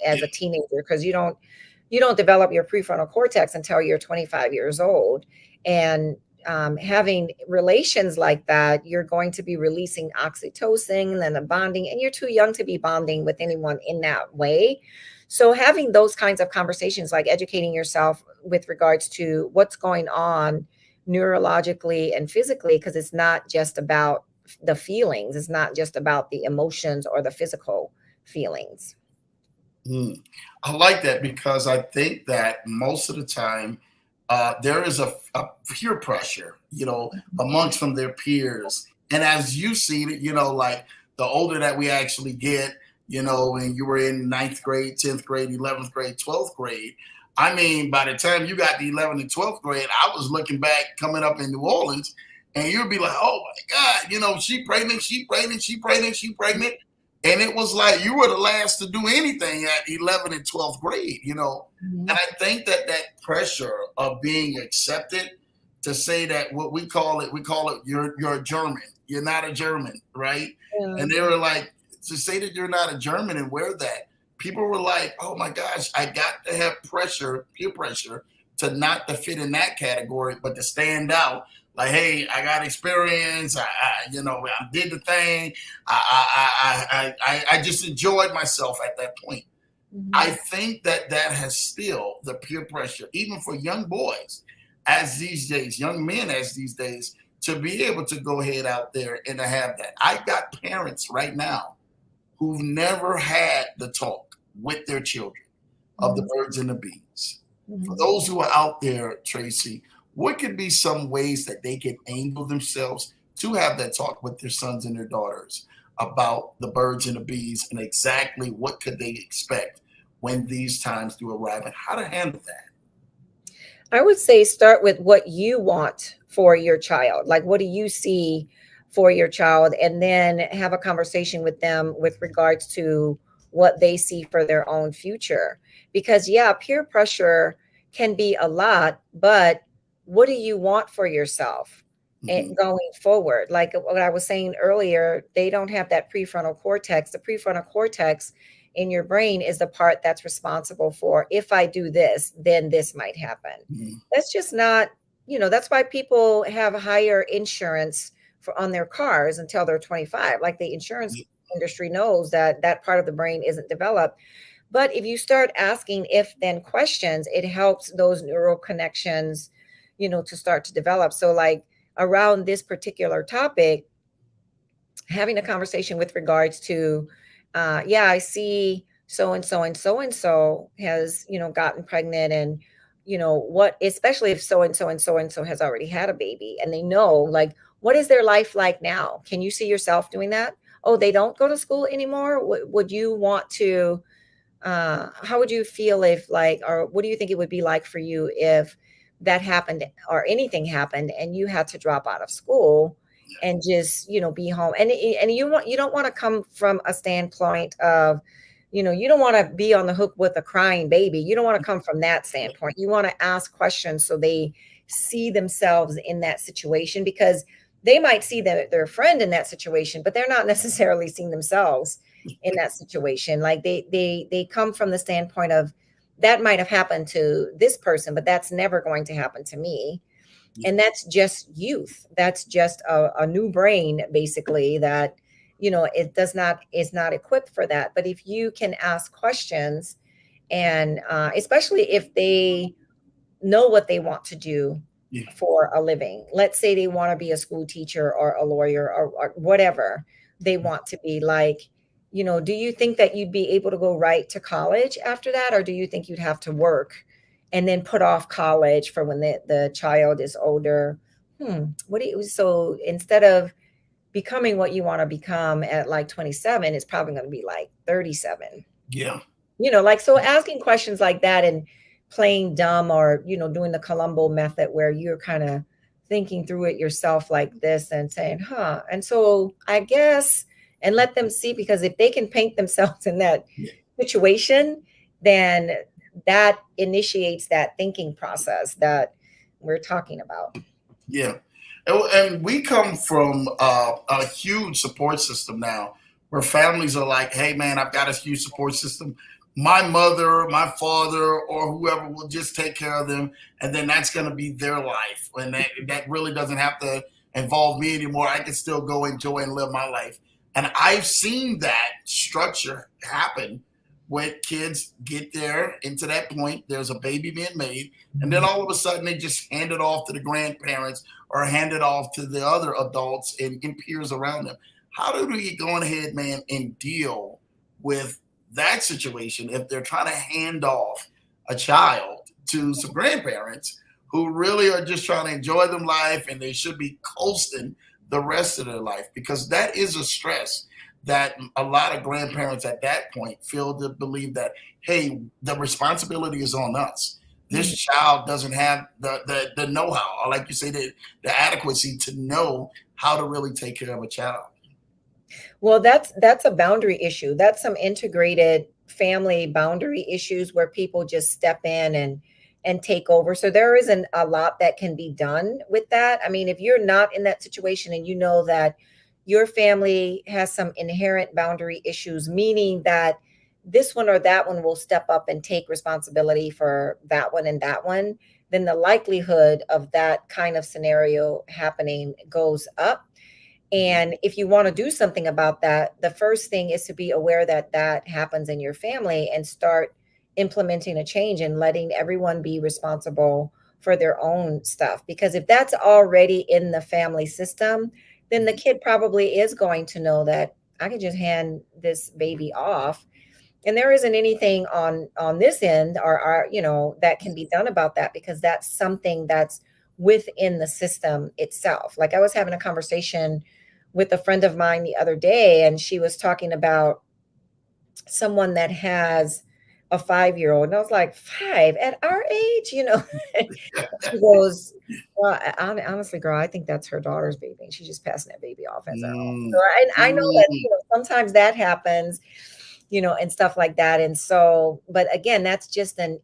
as a teenager, because you don't develop your prefrontal cortex until you're 25 years old. And having relations like that, you're going to be releasing oxytocin and the bonding, and you're too young to be bonding with anyone in that way. So having those kinds of conversations, like educating yourself with regards to what's going on neurologically and physically, because it's not just about the feelings, it's not just about the emotions or the physical feelings. Mm. I like that because I think that most of the time there is a peer pressure, amongst from their peers. And as you see it, like the older that we actually get, when you were in ninth grade, 10th grade, 11th grade, 12th grade, I mean, by the time you got to 11th and 12th grade, I was looking back coming up in New Orleans, and you'd be like, oh my God, she pregnant, she pregnant, she pregnant, she pregnant. And it was like you were the last to do anything at 11th and 12th grade. And Mhm. I think that pressure of being accepted to say that what we call it, you're a German, you're not a German, right? Yeah. And they were like, to say that you're not a German and wear that, people were like, oh my gosh, I got to have pressure, peer pressure, to not to fit in that category, but to stand out. Like, hey, I got experience. I did the thing. I just enjoyed myself at that point. I Mhm. think that has still the peer pressure, even for young boys, as these days, young men as these days, to be able to go ahead out there and to have that. I got parents right now who've never had the talk with their children of the Mhm. birds and the bees. For Mhm. those who are out there, Tracy, what could be some ways that they can angle themselves to have that talk with their sons and their daughters about the birds and the bees, and exactly what could they expect when these times do arrive, and how to handle that? I would say start with what you want for your child. Like, what do you see for your child? And then have a conversation with them with regards to what they see for their own future. Because, yeah, peer pressure can be a lot, but what do you want for yourself and Mhm. going forward? Like what I was saying earlier, they don't have that prefrontal cortex. The prefrontal cortex in your brain is the part that's responsible for, if I do this, then this might happen. Mhm. That's just not, that's why people have higher insurance for on their cars until they're 25. Like the insurance Yeah. industry knows that that part of the brain isn't developed. But if you start asking if then questions, it helps those neural connections, to start to develop. So, like around this particular topic, having a conversation with regards to, yeah, I see so and so and so and so has, gotten pregnant, and, what, especially if so and so and so and so has already had a baby, and they know, like, what is their life like now? Can you see yourself doing that? Oh, they don't go to school anymore. Would you want to? How would you feel if, like, or what do you think it would be like for you if that happened or anything happened and you had to drop out of school and just, be home? And you don't want to come from a standpoint of, you don't want to be on the hook with a crying baby. You don't want to come from that standpoint. You want to ask questions so they see themselves in that situation, because they might see their friend in that situation, but they're not necessarily seeing themselves in that situation. Like they come from the standpoint of, that might have happened to this person, but that's never going to happen to me. Yeah. And that's just youth. That's just a new brain, basically, that, it does not, is not equipped for that. But if you can ask questions, and especially if they know what they want to do Yeah. for a living. Let's say they want to be a school teacher or a lawyer, or whatever they want to be. Like, do you think that you'd be able to go right to college after that? Or do you think you'd have to work and then put off college for when the child is older? What do you, so instead of becoming what you want to become at like 27, it's probably going to be like 37. Yeah. Like, so asking questions like that and playing dumb, or, doing the Columbo method where you're kind of thinking through it yourself like this and saying, huh. And so I guess, and let them see, because if they can paint themselves in that Yeah. situation, then that initiates that thinking process that we're talking about. Yeah. And we come from a huge support system now, where families are like, hey, man, I've got a huge support system. My mother, my father, or whoever will just take care of them. And then that's going to be their life. And that really doesn't have to involve me anymore. I can still go enjoy and live my life. And I've seen that structure happen when kids get there into that point. There's a baby being made, and then all of a sudden they just hand it off to the grandparents or hand it off to the other adults and peers around them. How do we go ahead, man, and deal with that situation if they're trying to hand off a child to some grandparents who really are just trying to enjoy them life, and they should be coasting the rest of their life? Because that is a stress that a lot of grandparents at that point feel to believe that, hey, the responsibility is on us. This Mhm. child doesn't have the know-how, or like you say, the adequacy to know how to really take care of a child. Well, that's a boundary issue. That's some integrated family boundary issues where people just step in and take over. So there isn't a lot that can be done with that. I mean, if you're not in that situation and you know that your family has some inherent boundary issues, meaning that this one or that one will step up and take responsibility for that one and that one, then the likelihood of that kind of scenario happening goes up. And if you want to do something about that, the first thing is to be aware that that happens in your family and start implementing a change and letting everyone be responsible for their own stuff. Because if that's already in the family system, then the kid probably is going to know that I can just hand this baby off, and there isn't anything on this end, or that can be done about that, because that's something that's within the system itself. Like, I was having a conversation with a friend of mine the other day, and she was talking about someone that has a 5-year-old, and I was like, five at our age, she goes, well, honestly, girl, I think that's her daughter's baby, and she's just passing that baby off as her own. So Mm, I know that, mm, sometimes that happens, and stuff like that. And so, but again, that's just an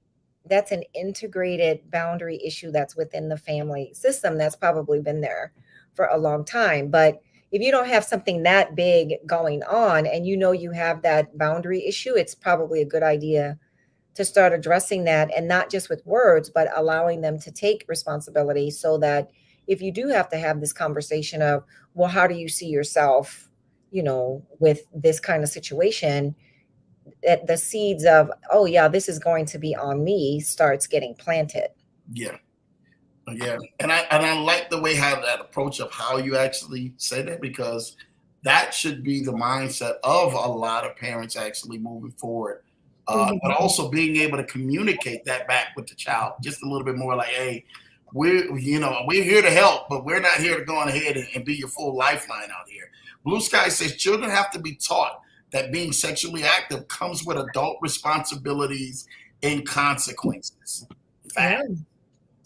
that's an integrated boundary issue that's within the family system that's probably been there for a long time. But if you don't have something that big going on and you know you have that boundary issue, it's probably a good idea to start addressing that, and not just with words, but allowing them to take responsibility, so that if you do have to have this conversation of, well, how do you see yourself, with this kind of situation, that the seeds of, oh yeah, this is going to be on me, starts getting planted. Yeah. Yeah, and I like the way how that approach of how you actually say that, because that should be the mindset of a lot of parents actually moving forward. But Mhm. also being able to communicate that back with the child just a little bit more, like, hey, we're here to help, but we're not here to go on ahead and be your full lifeline out here. Blue Sky says children have to be taught that being sexually active comes with adult responsibilities and consequences. Yeah. Fact.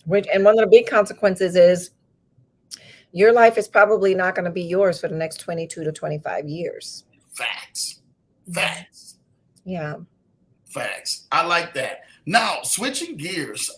Which, and one of the big consequences is your life is probably not going to be yours for the next 22 to 25 years. Facts. Mhm. Facts. Yeah. Facts. I like that. Now, switching gears,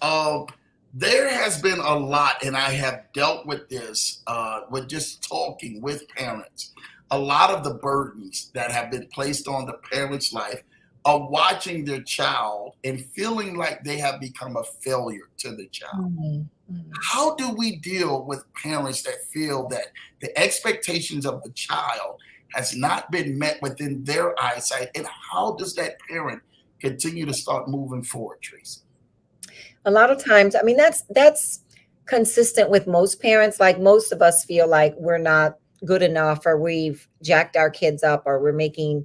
there has been a lot, and I have dealt with this with just talking with parents. A lot of the burdens that have been placed on the parent's life are watching their child and feeling like they have become a failure to the child. Mhm. Mhm. How do we deal with parents that feel that the expectations of the child has not been met within their eyesight, and how does that parent continue to start moving forward, Tracy? A lot of times, I mean, that's consistent with most parents. Like, most of us feel like we're not good enough, or we've jacked our kids up, or we're making,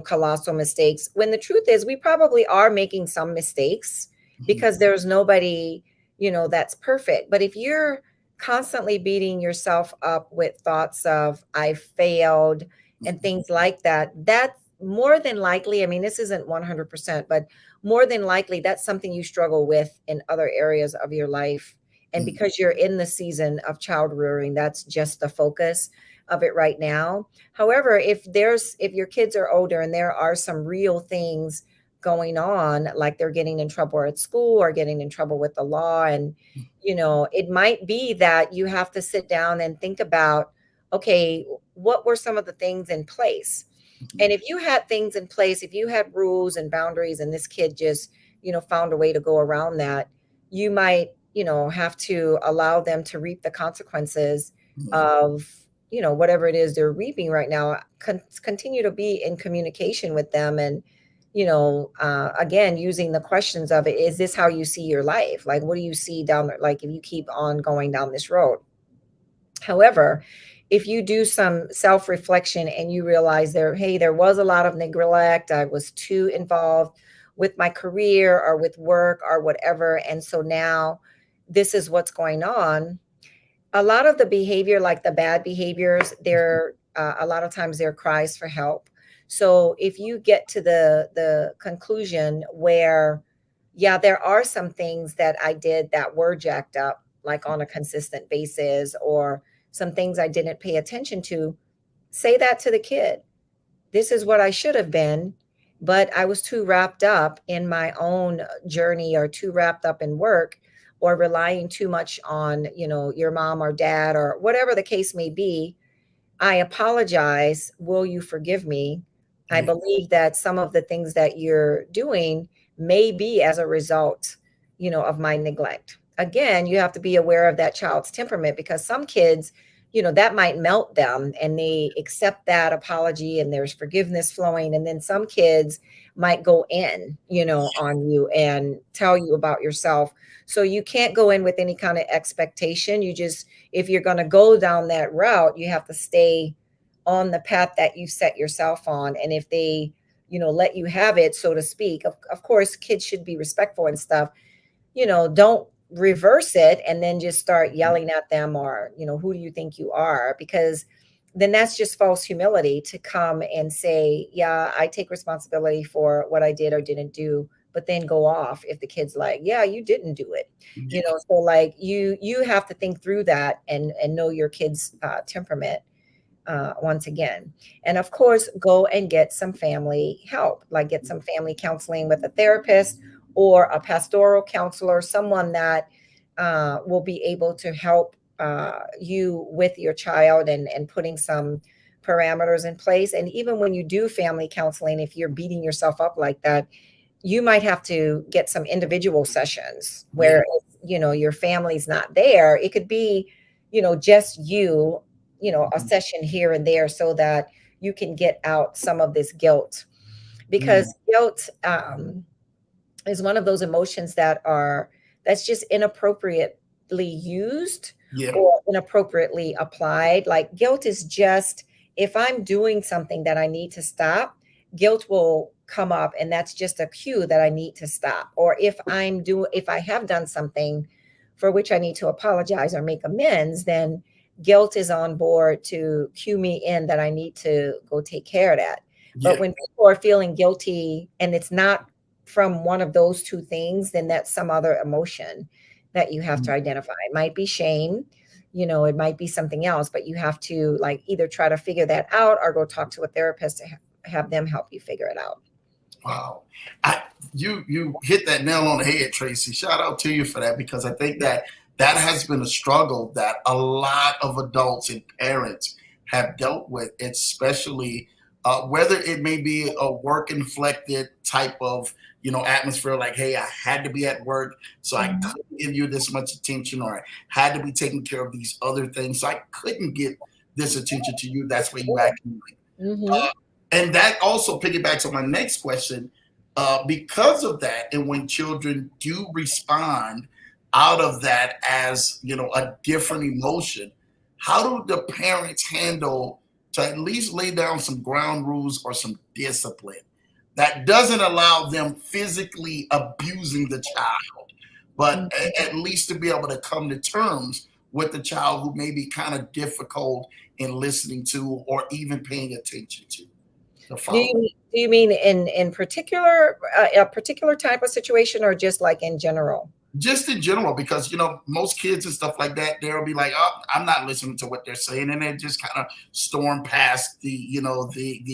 colossal mistakes. When the truth is, we probably are making some mistakes, Mhm. because there's nobody, that's perfect. But if you're constantly beating yourself up with thoughts of I failed and Mhm. things like that, that's more than likely, I mean, this isn't 100%, but more than likely that's something you struggle with in other areas of your life. And Mhm. because you're in the season of child rearing, that's just the focus of it right now. However, if your kids are older and there are some real things going on, like they're getting in trouble at school or getting in trouble with the law, and it might be that you have to sit down and think about, okay, what were some of the things in place? Mhm. And if you had things in place, if you had rules and boundaries, and this kid just, found a way to go around that, you might, have to allow them to reap the consequences Mhm. of, whatever it is they're reaping right now. Continue to be in communication with them, and, again, using the questions of it, is this how you see your life? Like, what do you see down there? Like, if you keep on going down this road. However, if you do some self reflection and you realize hey, there was a lot of neglect, I was too involved with my career or with work or whatever. And so now this is what's going on. A lot of the behavior, like the bad behaviors, they're a lot of times they're cries for help. So if you get to the conclusion where, yeah, there are some things that I did that were jacked up, like on a consistent basis, or some things I didn't pay attention to, say that to the kid. This is what I should have been, but I was too wrapped up in my own journey, or too wrapped up in work, or relying too much on, your mom or dad, or whatever the case may be. I apologize. Will you forgive me? I Yeah. believe that some of the things that you're doing may be as a result, of my neglect. Again, you have to be aware of that child's temperament, because some kids, that might melt them and they accept that apology and there's forgiveness flowing. And then some kids might go in, on you and tell you about yourself. So you can't go in with any kind of expectation. You just, if you're going to go down that route, you have to stay on the path that you set yourself on. And if they, let you have it, so to speak, of course, kids should be respectful and stuff. Don't reverse it and then just start yelling at them, or, who do you think you are? Because then that's just false humility, to come and say, yeah, I take responsibility for what I did or didn't do, but then go off if the kid's like, yeah, you didn't do it. Yeah. So like, you have to think through that, and know your kid's temperament, once again. And of course, go and get some family help, like get some family counseling with a therapist, or a pastoral counselor, someone that will be able to help you with your child and putting some parameters in place. And even when you do family counseling, if you're beating yourself up like that, you might have to get some individual sessions Yeah. where, your family's not there. It could be, just you, a Mhm. session here and there so that you can get out some of this guilt, Mm. because guilt is one of those emotions that's just inappropriately used Yeah. or inappropriately applied. Like guilt is just, if I'm doing something that I need to stop, guilt will come up, and that's just a cue that I need to stop. Or if I have done something for which I need to apologize or make amends, then guilt is on board to cue me in that I need to go take care of that. But Yeah. when people are feeling guilty and it's not from one of those two things, then that's some other emotion that you have to Mm. identify. It might be shame, it might be something else, but you have to like either try to figure that out or go talk to a therapist to have them help you figure it out. Wow. I you hit that nail on the head, Tracy. Shout out to you for that, because I think that that has been a struggle that a lot of adults and parents have dealt with, especially whether it may be a work inflected type of atmosphere, like, hey, I had to be at work, so I Mhm. couldn't give you this much attention, or I had to be taking care of these other things, so I couldn't get this attention to you. That's where you Sure. acting. Mhm. And that also piggybacks on my next question. Because of that, and when children do respond out of that as a different emotion, how do the parents handle to at least lay down some ground rules or some discipline that doesn't allow them physically abusing the child, but Mhm. at least to be able to come to terms with the child who may be kind of difficult in listening to or even paying attention to the father? Do you mean in particular, a particular type of situation, or just like in general? Just in general, because most kids and stuff like that, they'll be like, "Oh, I'm not listening to what they're saying," and they just kind of storm past the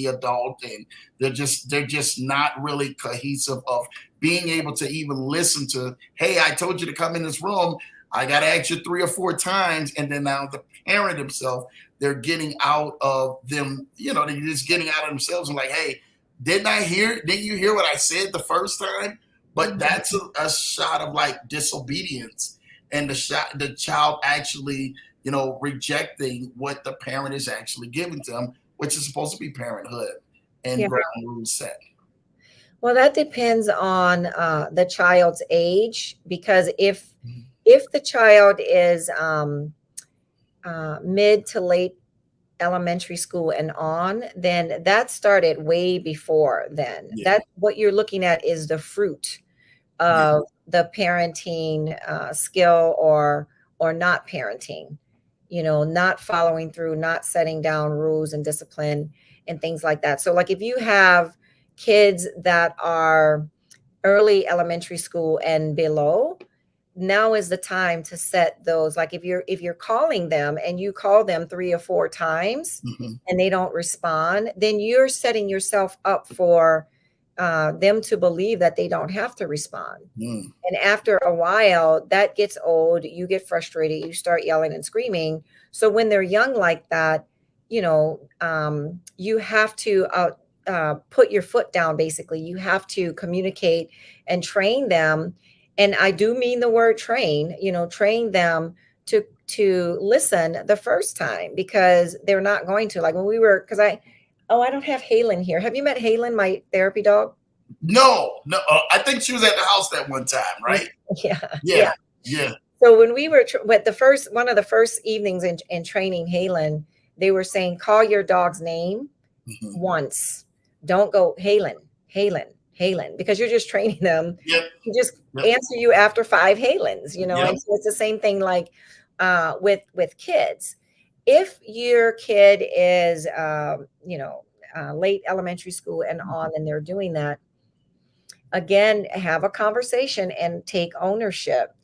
adult, and they're just not really cohesive of being able to even listen to. Hey, I told you to come in this room. I got to ask you 3 or 4 times, and then now the parent himself, they're getting out of them. They're just getting out of themselves and like, "Hey, didn't I hear? Didn't you hear what I said the first time?" But Mhm. that's a shot of like disobedience, and the child actually rejecting what the parent is actually giving to them, which is supposed to be parenthood and Yeah. ground rules set. Well, that depends on the child's age, because if Mhm. if the child is mid to late elementary school and on, then that started way before then. Yeah. That what you're looking at is the fruit Yeah. of the parenting skill or not parenting, not following through, not setting down rules and discipline and things like that. So like if you have kids that are early elementary school and below, now is the time to set those. Like if you're calling them and you call them 3 or 4 times Mhm. and they don't respond, then you're setting yourself up for them to believe that they don't have to respond. Mm. And after a while, that gets old. You get frustrated. You start yelling and screaming. So when they're young like that, you have to put your foot down. Basically, you have to communicate and train them. And I do mean the word train. Train them to listen the first time, because they're not going to, like when we were. Because I don't have Halen here. Have you met Halen, my therapy dog? No, no. I think she was at the house that one time, right? Yeah, yeah. Yeah. Yeah. So when we were with the first one of the first evenings in training Halen, they were saying call your dog's name Mhm. once. Don't go Halen, Halen, Halen, because you're just training them Yep. to just Yep. answer you after 5 Halens. Yep. And so it's the same thing like with kids. If your kid is late elementary school and on, and they're doing that, again, have a conversation and take ownership.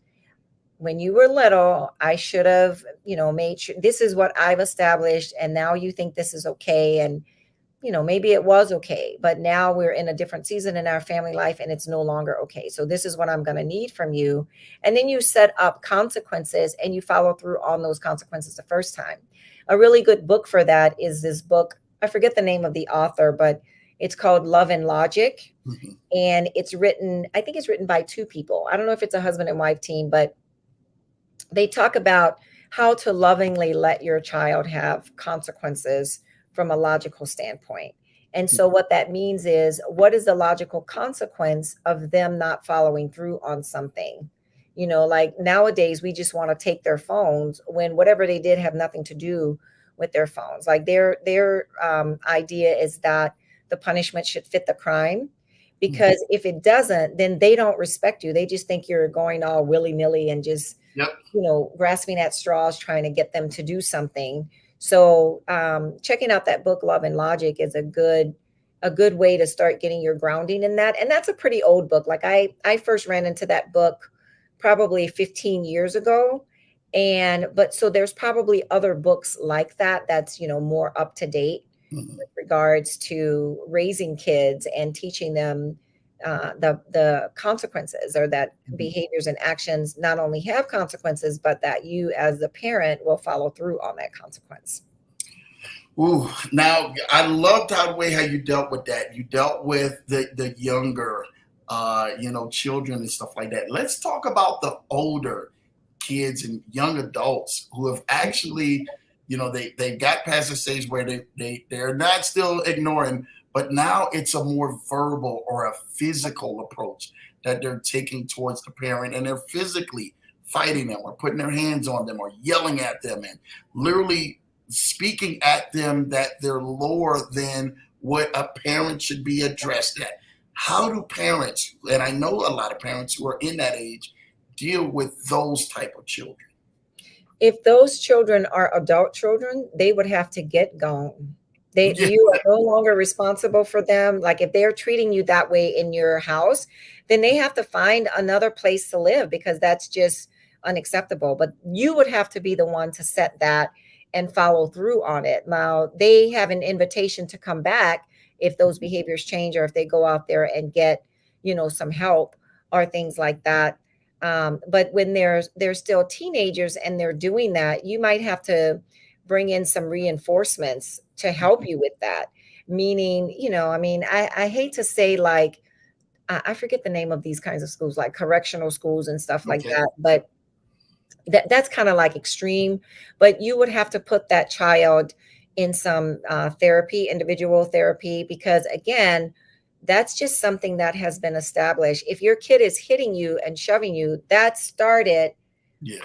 When you were little, I should have, made sure this is what I've established, and now you think this is okay. And maybe it was okay, but now we're in a different season in our family life and it's no longer okay. So this is what I'm going to need from you. And then you set up consequences and you follow through on those consequences the first time. A really good book for that is this book. I forget the name of the author, but it's called Love and Logic. Mhm. And I think it's written by two people. I don't know if it's a husband and wife team, but they talk about how to lovingly let your child have consequences from a logical standpoint. And so, what that means is, what is the logical consequence of them not following through on something? Like nowadays, we just want to take their phones when whatever they did have nothing to do with their phones. Like their idea is that the punishment should fit the crime, Mhm. because if it doesn't, then they don't respect you. They just think you're going all willy nilly and just Yep. grasping at straws, trying to get them to do something. So checking out that book, Love and Logic, is a good way to start getting your grounding in that. And that's a pretty old book. Like I first ran into that book probably 15 years ago. But so there's probably other books like that that's more up to date Mhm. with regards to raising kids and teaching them the consequences, or that Mhm. behaviors and actions not only have consequences, but that you as the parent will follow through on that consequence. Ooh, now I loved how you dealt with that. You dealt with the younger, children and stuff like that. Let's talk about the older kids and young adults who have actually, they got past the stage where they're not still ignoring, but now it's a more verbal or a physical approach that they're taking towards the parent, and they're physically fighting them or putting their hands on them or yelling at them and literally speaking at them that they're lower than what a parent should be addressed at. How do parents, and I know a lot of parents who are in that age, deal with those type of children? If those children are adult children, they would have to get gone. Yeah. You are no longer responsible for them. Like if they're treating you that way in your house, then they have to find another place to live, because that's just unacceptable. But you would have to be the one to set that and follow through on it. Now they have an invitation to come back if those behaviors change, or if they go out there and get, some help or things like that. But when they're still teenagers and they're doing that, you might have to bring in some reinforcements to help you with that. Meaning, I mean, I hate to say, like, I forget the name of these kinds of schools, like correctional schools and stuff like Okay. that, but that's kind of like extreme. But you would have to put that child in some therapy, individual therapy, because again, that's just something that has been established. If your kid is hitting you and shoving you, that started Yeah.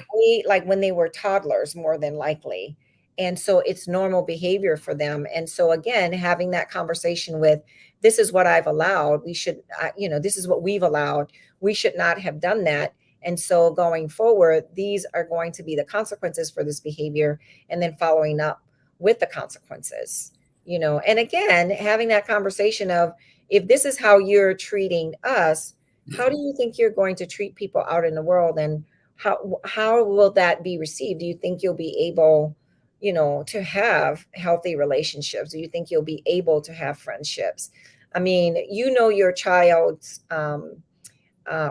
like when they were toddlers, more than likely. And so it's normal behavior for them. And so again, having that conversation with, this is what I've allowed. This is what we've allowed. We should not have done that. And so going forward, these are going to be the consequences for this behavior, and then following up with the consequences. And again, having that conversation of, if this is how you're treating us, Yeah. how do you think you're going to treat people out in the world? And how will that be received? Do you think you'll be able, to have healthy relationships? Do you think you'll be able to have friendships? I mean, your child's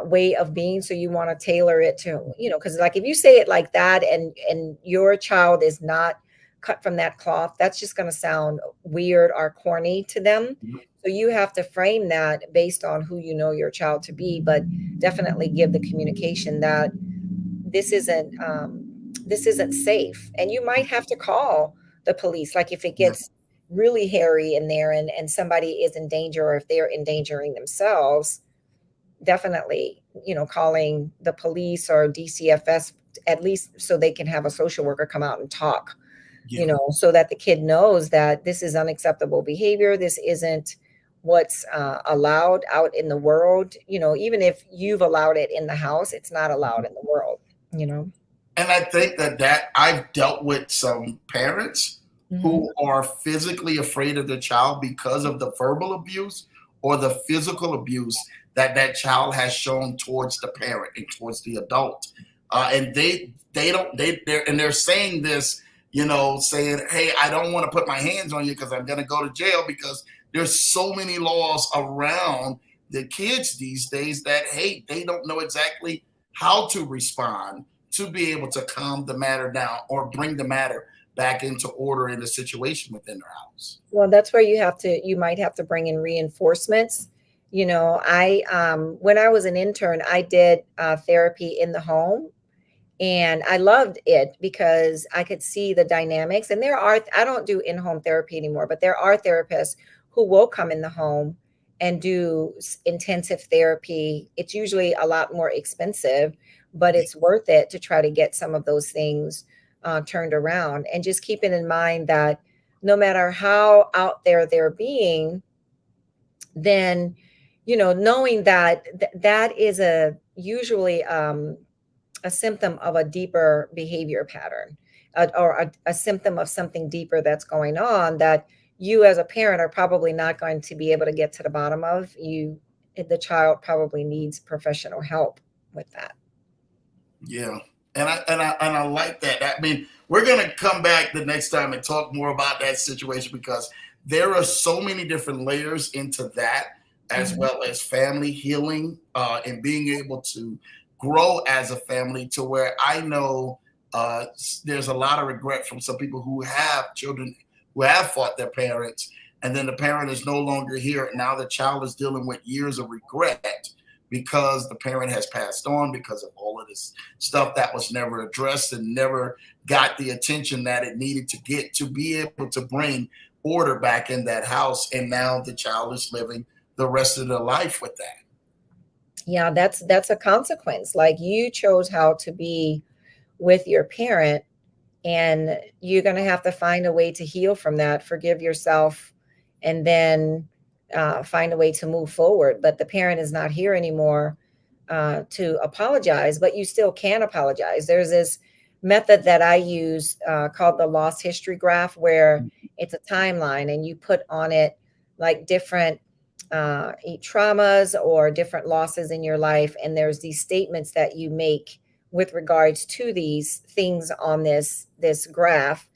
way of being, so you want to tailor it to, because like if you say it like that, and your child is not cut from that cloth, that's just going to sound weird or corny to them. So you have to frame that based on who you know your child to be, but definitely give the communication that this isn't safe, and you might have to call the police, like if it Yeah. gets really hairy in there, and somebody is in danger, or if they're endangering themselves. Definitely, calling the police or DCFS, at least so they can have a social worker come out and talk, Yeah. so that the kid knows that this is unacceptable behavior. This isn't what's allowed out in the world. Even if you've allowed it in the house, it's not allowed in the world, you know. And I think that I've dealt with some parents Mhm. who are physically afraid of their child because of the verbal abuse or the physical abuse that child has shown towards the parent and towards the adult. And they're saying this saying, hey, I don't want to put my hands on you because I'm going to go to jail, because there's so many laws around the kids these days that, hey, they don't know exactly how to respond to be able to calm the matter down or bring the matter back into order in the situation within their house. Well, that's where you might have to bring in reinforcements. I when I was an intern, I did therapy in the home, and I loved it because I could see the dynamics. And I don't do in-home therapy anymore, but there are therapists who will come in the home and do intensive therapy. It's usually a lot more expensive, but it's worth it to try to get some of those things turned around. And just keeping in mind that no matter how out there they're being, then, knowing that that is usually a symptom of a deeper behavior pattern, or a symptom of something deeper that's going on, that you as a parent are probably not going to be able to get to the bottom of. The child probably needs professional help with that. Yeah. And I like that. I mean, we're going to come back the next time and talk more about that situation, because there are so many different layers into that, as well as family healing, and being able to grow as a family, to where I know there's a lot of regret from some people who have children who have fought their parents, and then the parent is no longer here. And now the child is dealing with years of regret because the parent has passed on, because of all of this stuff that was never addressed and never got the attention that it needed to get to be able to bring order back in that house. And now the child is living the rest of their life with that. Yeah, that's a consequence. Like, you chose how to be with your parent, and you're going to have to find a way to heal from that, forgive yourself, and then find a way to move forward. But the parent is not here anymore to apologize, but you still can apologize. There's this method that I use called the loss history graph, where it's a timeline, and you put on it like different traumas or different losses in your life. And there's these statements that you make with regards to these things on this graph,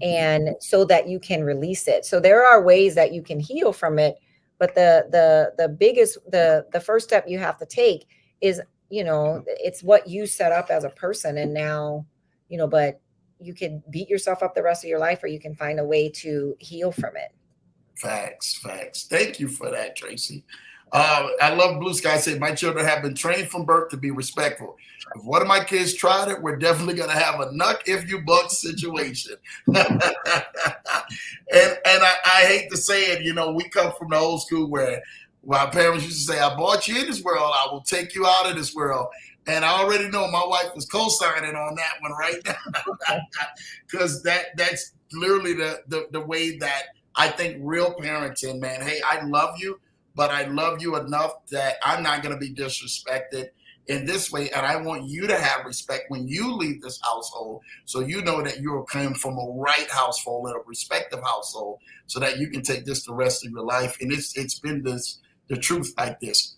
and so that you can release it. So there are ways that you can heal from it, but the first step you have to take is, it's what you set up as a person. And now, but you can beat yourself up the rest of your life, or you can find a way to heal from it. Facts. Thank you for that, Tracy. I love Blue Sky said, my children have been trained from birth to be respectful. If one of my kids tried it, we're definitely going to have a nuck if you buck situation. and I hate to say it, we come from the old school where my parents used to say, I brought you in this world, I will take you out of this world. And I already know my wife was co-signing on that one right now, because that's literally the way that I think real parenting, man. Hey, I love you, but I love you enough that I'm not going to be disrespected in this way. And I want you to have respect when you leave this household, so you know that you're coming from a right household and a respective household, so that you can take this the rest of your life. And it's been the truth like this.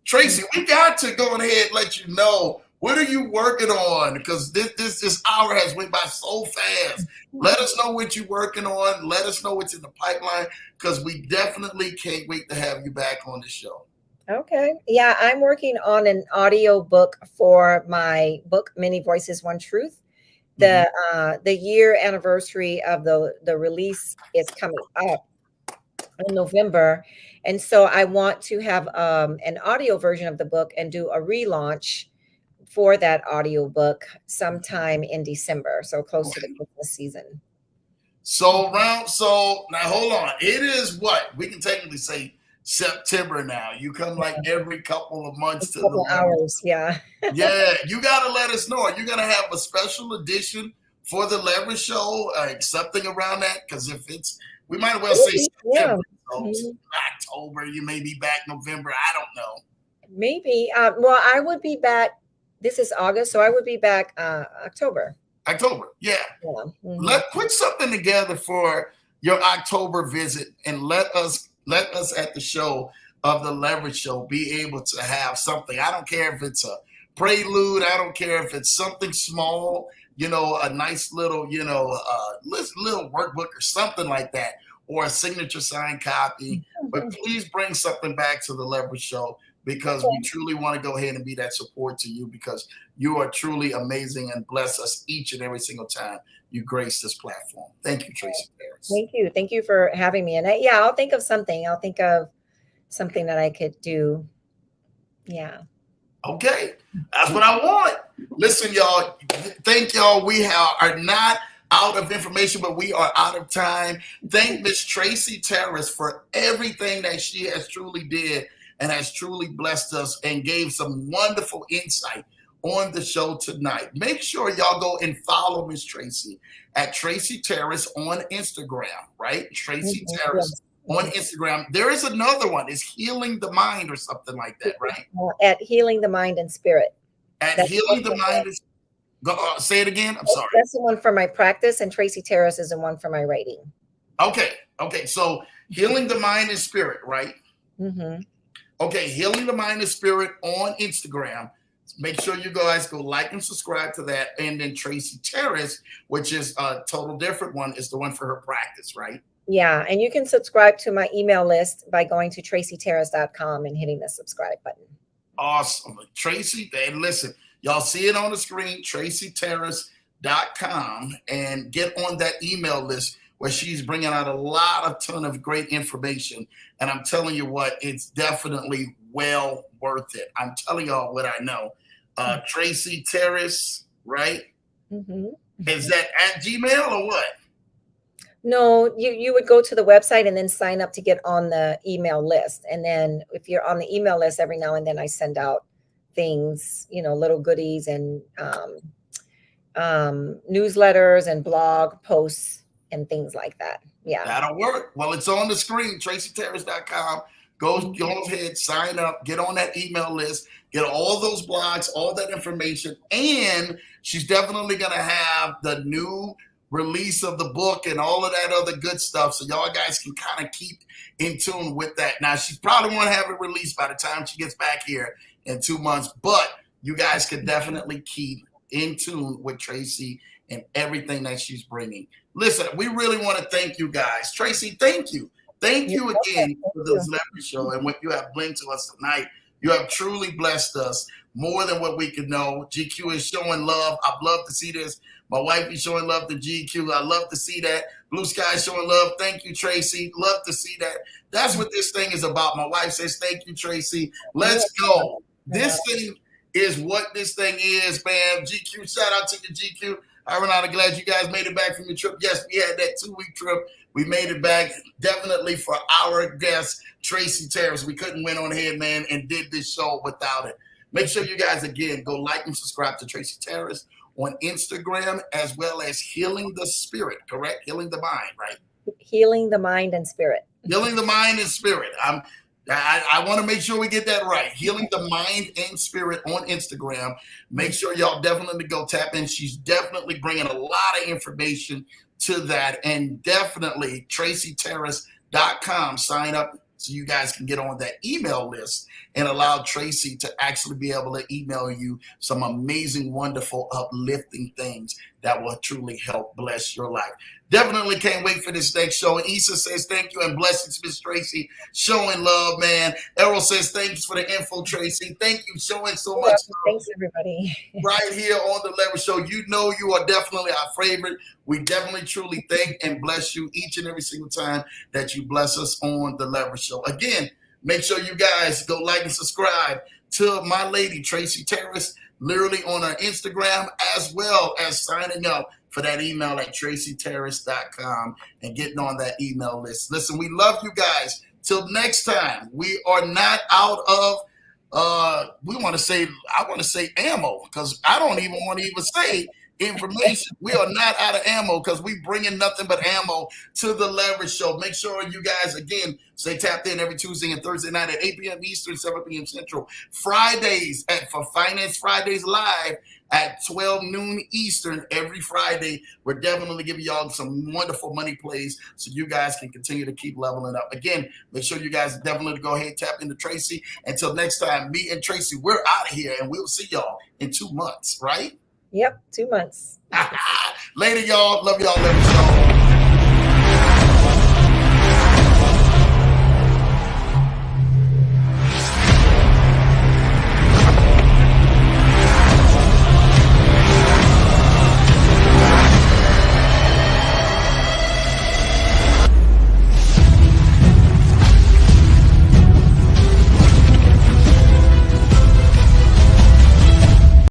Tracy, we got to go ahead and let you know, what are you working on? Because this hour has went by so fast. Let us know what you're working on. Let us know what's in the pipeline, because we definitely can't wait to have you back on the show. Okay. Yeah, I'm working on an audio book for my book, Many Voices, One Truth. The year anniversary of the release is coming up in November. And so I want to have an audio version of the book and do a relaunch for that audio book sometime in December, so close to the Christmas season. So now hold on. It is what we can technically say September now. You come like every couple of months to the hours. Yeah. Yeah, you got to let us know. You're going to have a special edition for the Leverage Show, something around that, because if we might as well say September. So October, you may be back November. I don't know. Maybe. Well, I would be back. This is August, so I would be back October. October, yeah. Let's put something together for your October visit, and let us at the show of the Leverage Show be able to have something. I don't care if it's a prelude. I don't care if it's something small, a nice little, little workbook or something like that, or a signature signed copy. But please bring something back to the Leverage Show, because we truly want to go ahead and be that support to you, because you are truly amazing and bless us each and every single time you grace this platform. Thank you, Tracy Taris. Thank you. Thank you for having me. And I'll think of something. I'll think of something that I could do. Yeah. Okay. That's what I want. Listen, y'all. Thank y'all. We are not out of information, but we are out of time. Thank Miss Tracy Taris for everything that she has truly did and has truly blessed us and gave some wonderful insight on the show tonight. Make sure y'all go and follow Miss Tracy at Tracy Taris on Instagram, right? Tracy Taris on Instagram. There is another one. It's Healing the Mind or something like that, right? At Healing the Mind and Spirit. At Healing the Mind. Say it again. I'm sorry. That's the one for my practice, and Tracy Taris is the one for my writing. Okay. So Healing the Mind and Spirit, right? Mm-hmm. Okay. Healing the Mind and Spirit on Instagram. Make sure you guys go like and subscribe to that. And then Tracy Taris, which is a total different one, is the one for her practice, right? Yeah. And you can subscribe to my email list by going to tracytaris.com and hitting the subscribe button. Awesome. Tracy, and listen, y'all see it on the screen, tracytaris.com, and get on that email list where she's bringing out a ton of great information. And I'm telling you what, it's definitely well worth it. I'm telling y'all what I know. Tracy Taris, right? Mm-hmm. Is that at Gmail or what? No, you would go to the website and then sign up to get on the email list. And then if you're on the email list, every now and then I send out things, little goodies and newsletters and blog posts and things like that. Yeah. That'll work. Well, it's on the screen, tracytaris.com. Go ahead, sign up, get on that email list, get all those blogs, all that information. And she's definitely going to have the new release of the book and all of that other good stuff. So y'all guys can kind of keep in tune with that. Now, she probably won't have it released by the time she gets back here in 2 months, but you guys can definitely keep in tune with Tracy and everything that she's bringing. Listen, we really want to thank you guys. Tracy, thank you. Thank you again for this Leverage Show and what you have bring to us tonight. You have truly blessed us more than what we could know. GQ is showing love. I'd love to see this. My wife is showing love to GQ. I love to see that. Blue Sky showing love. Thank you, Tracy. Love to see that. That's what this thing is about. My wife says, thank you, Tracy. Let's go. This thing is what this thing is, man. GQ, shout out to you, GQ. I'm glad you guys made it back from your trip. Yes, we had that 2-week trip. We made it back definitely for our guest, Tracy Taris. We couldn't went on ahead, man, and did this show without it. Make sure you guys, again, go like and subscribe to Tracy Taris on Instagram, as well as Healing the Spirit, correct? Healing the Mind, right? Healing the Mind and Spirit. Healing the Mind and Spirit. I want to make sure we get that right. Healing the Mind and Spirit on Instagram. Make sure y'all definitely go tap in. She's definitely bringing a lot of information to that. And definitely tracytaris.com. Sign up so you guys can get on that email list and allow Tracy to actually be able to email you some amazing, wonderful, uplifting things that will truly help bless your life. Definitely can't wait for this next show. Issa says thank you and blessings, Miss Tracy. Showing love, man. Errol says thanks for the info, Tracy. Thank you, showing so much love. Thanks, everybody. Right here on the Leverage Show. You know you are definitely our favorite. We definitely, truly thank and bless you each and every single time that you bless us on the Leverage Show. Again, make sure you guys go like and subscribe to my lady, Tracy Taris, literally on our Instagram, as well as signing up for that email at tracytaris.com and getting on that email list. Listen, we love you guys. Till next time, we are not out of, I want to say ammo, because I don't even want to even say information. We are not out of ammo because we bringing nothing but ammo to the Leverage Show. Make sure you guys, again, stay tapped in every Tuesday and Thursday night at 8 p.m. Eastern, 7 p.m. Central. Fridays for Finance Fridays Live at 12 noon Eastern every Friday. We're definitely giving y'all some wonderful money plays so you guys can continue to keep leveling up. Again, make sure you guys definitely go ahead and tap into Tracy. Until next time, me and Tracy, we're out of here, and we'll see y'all in 2 months, right? Yep, 2 months. Later, y'all. Love y'all. Leverage Show.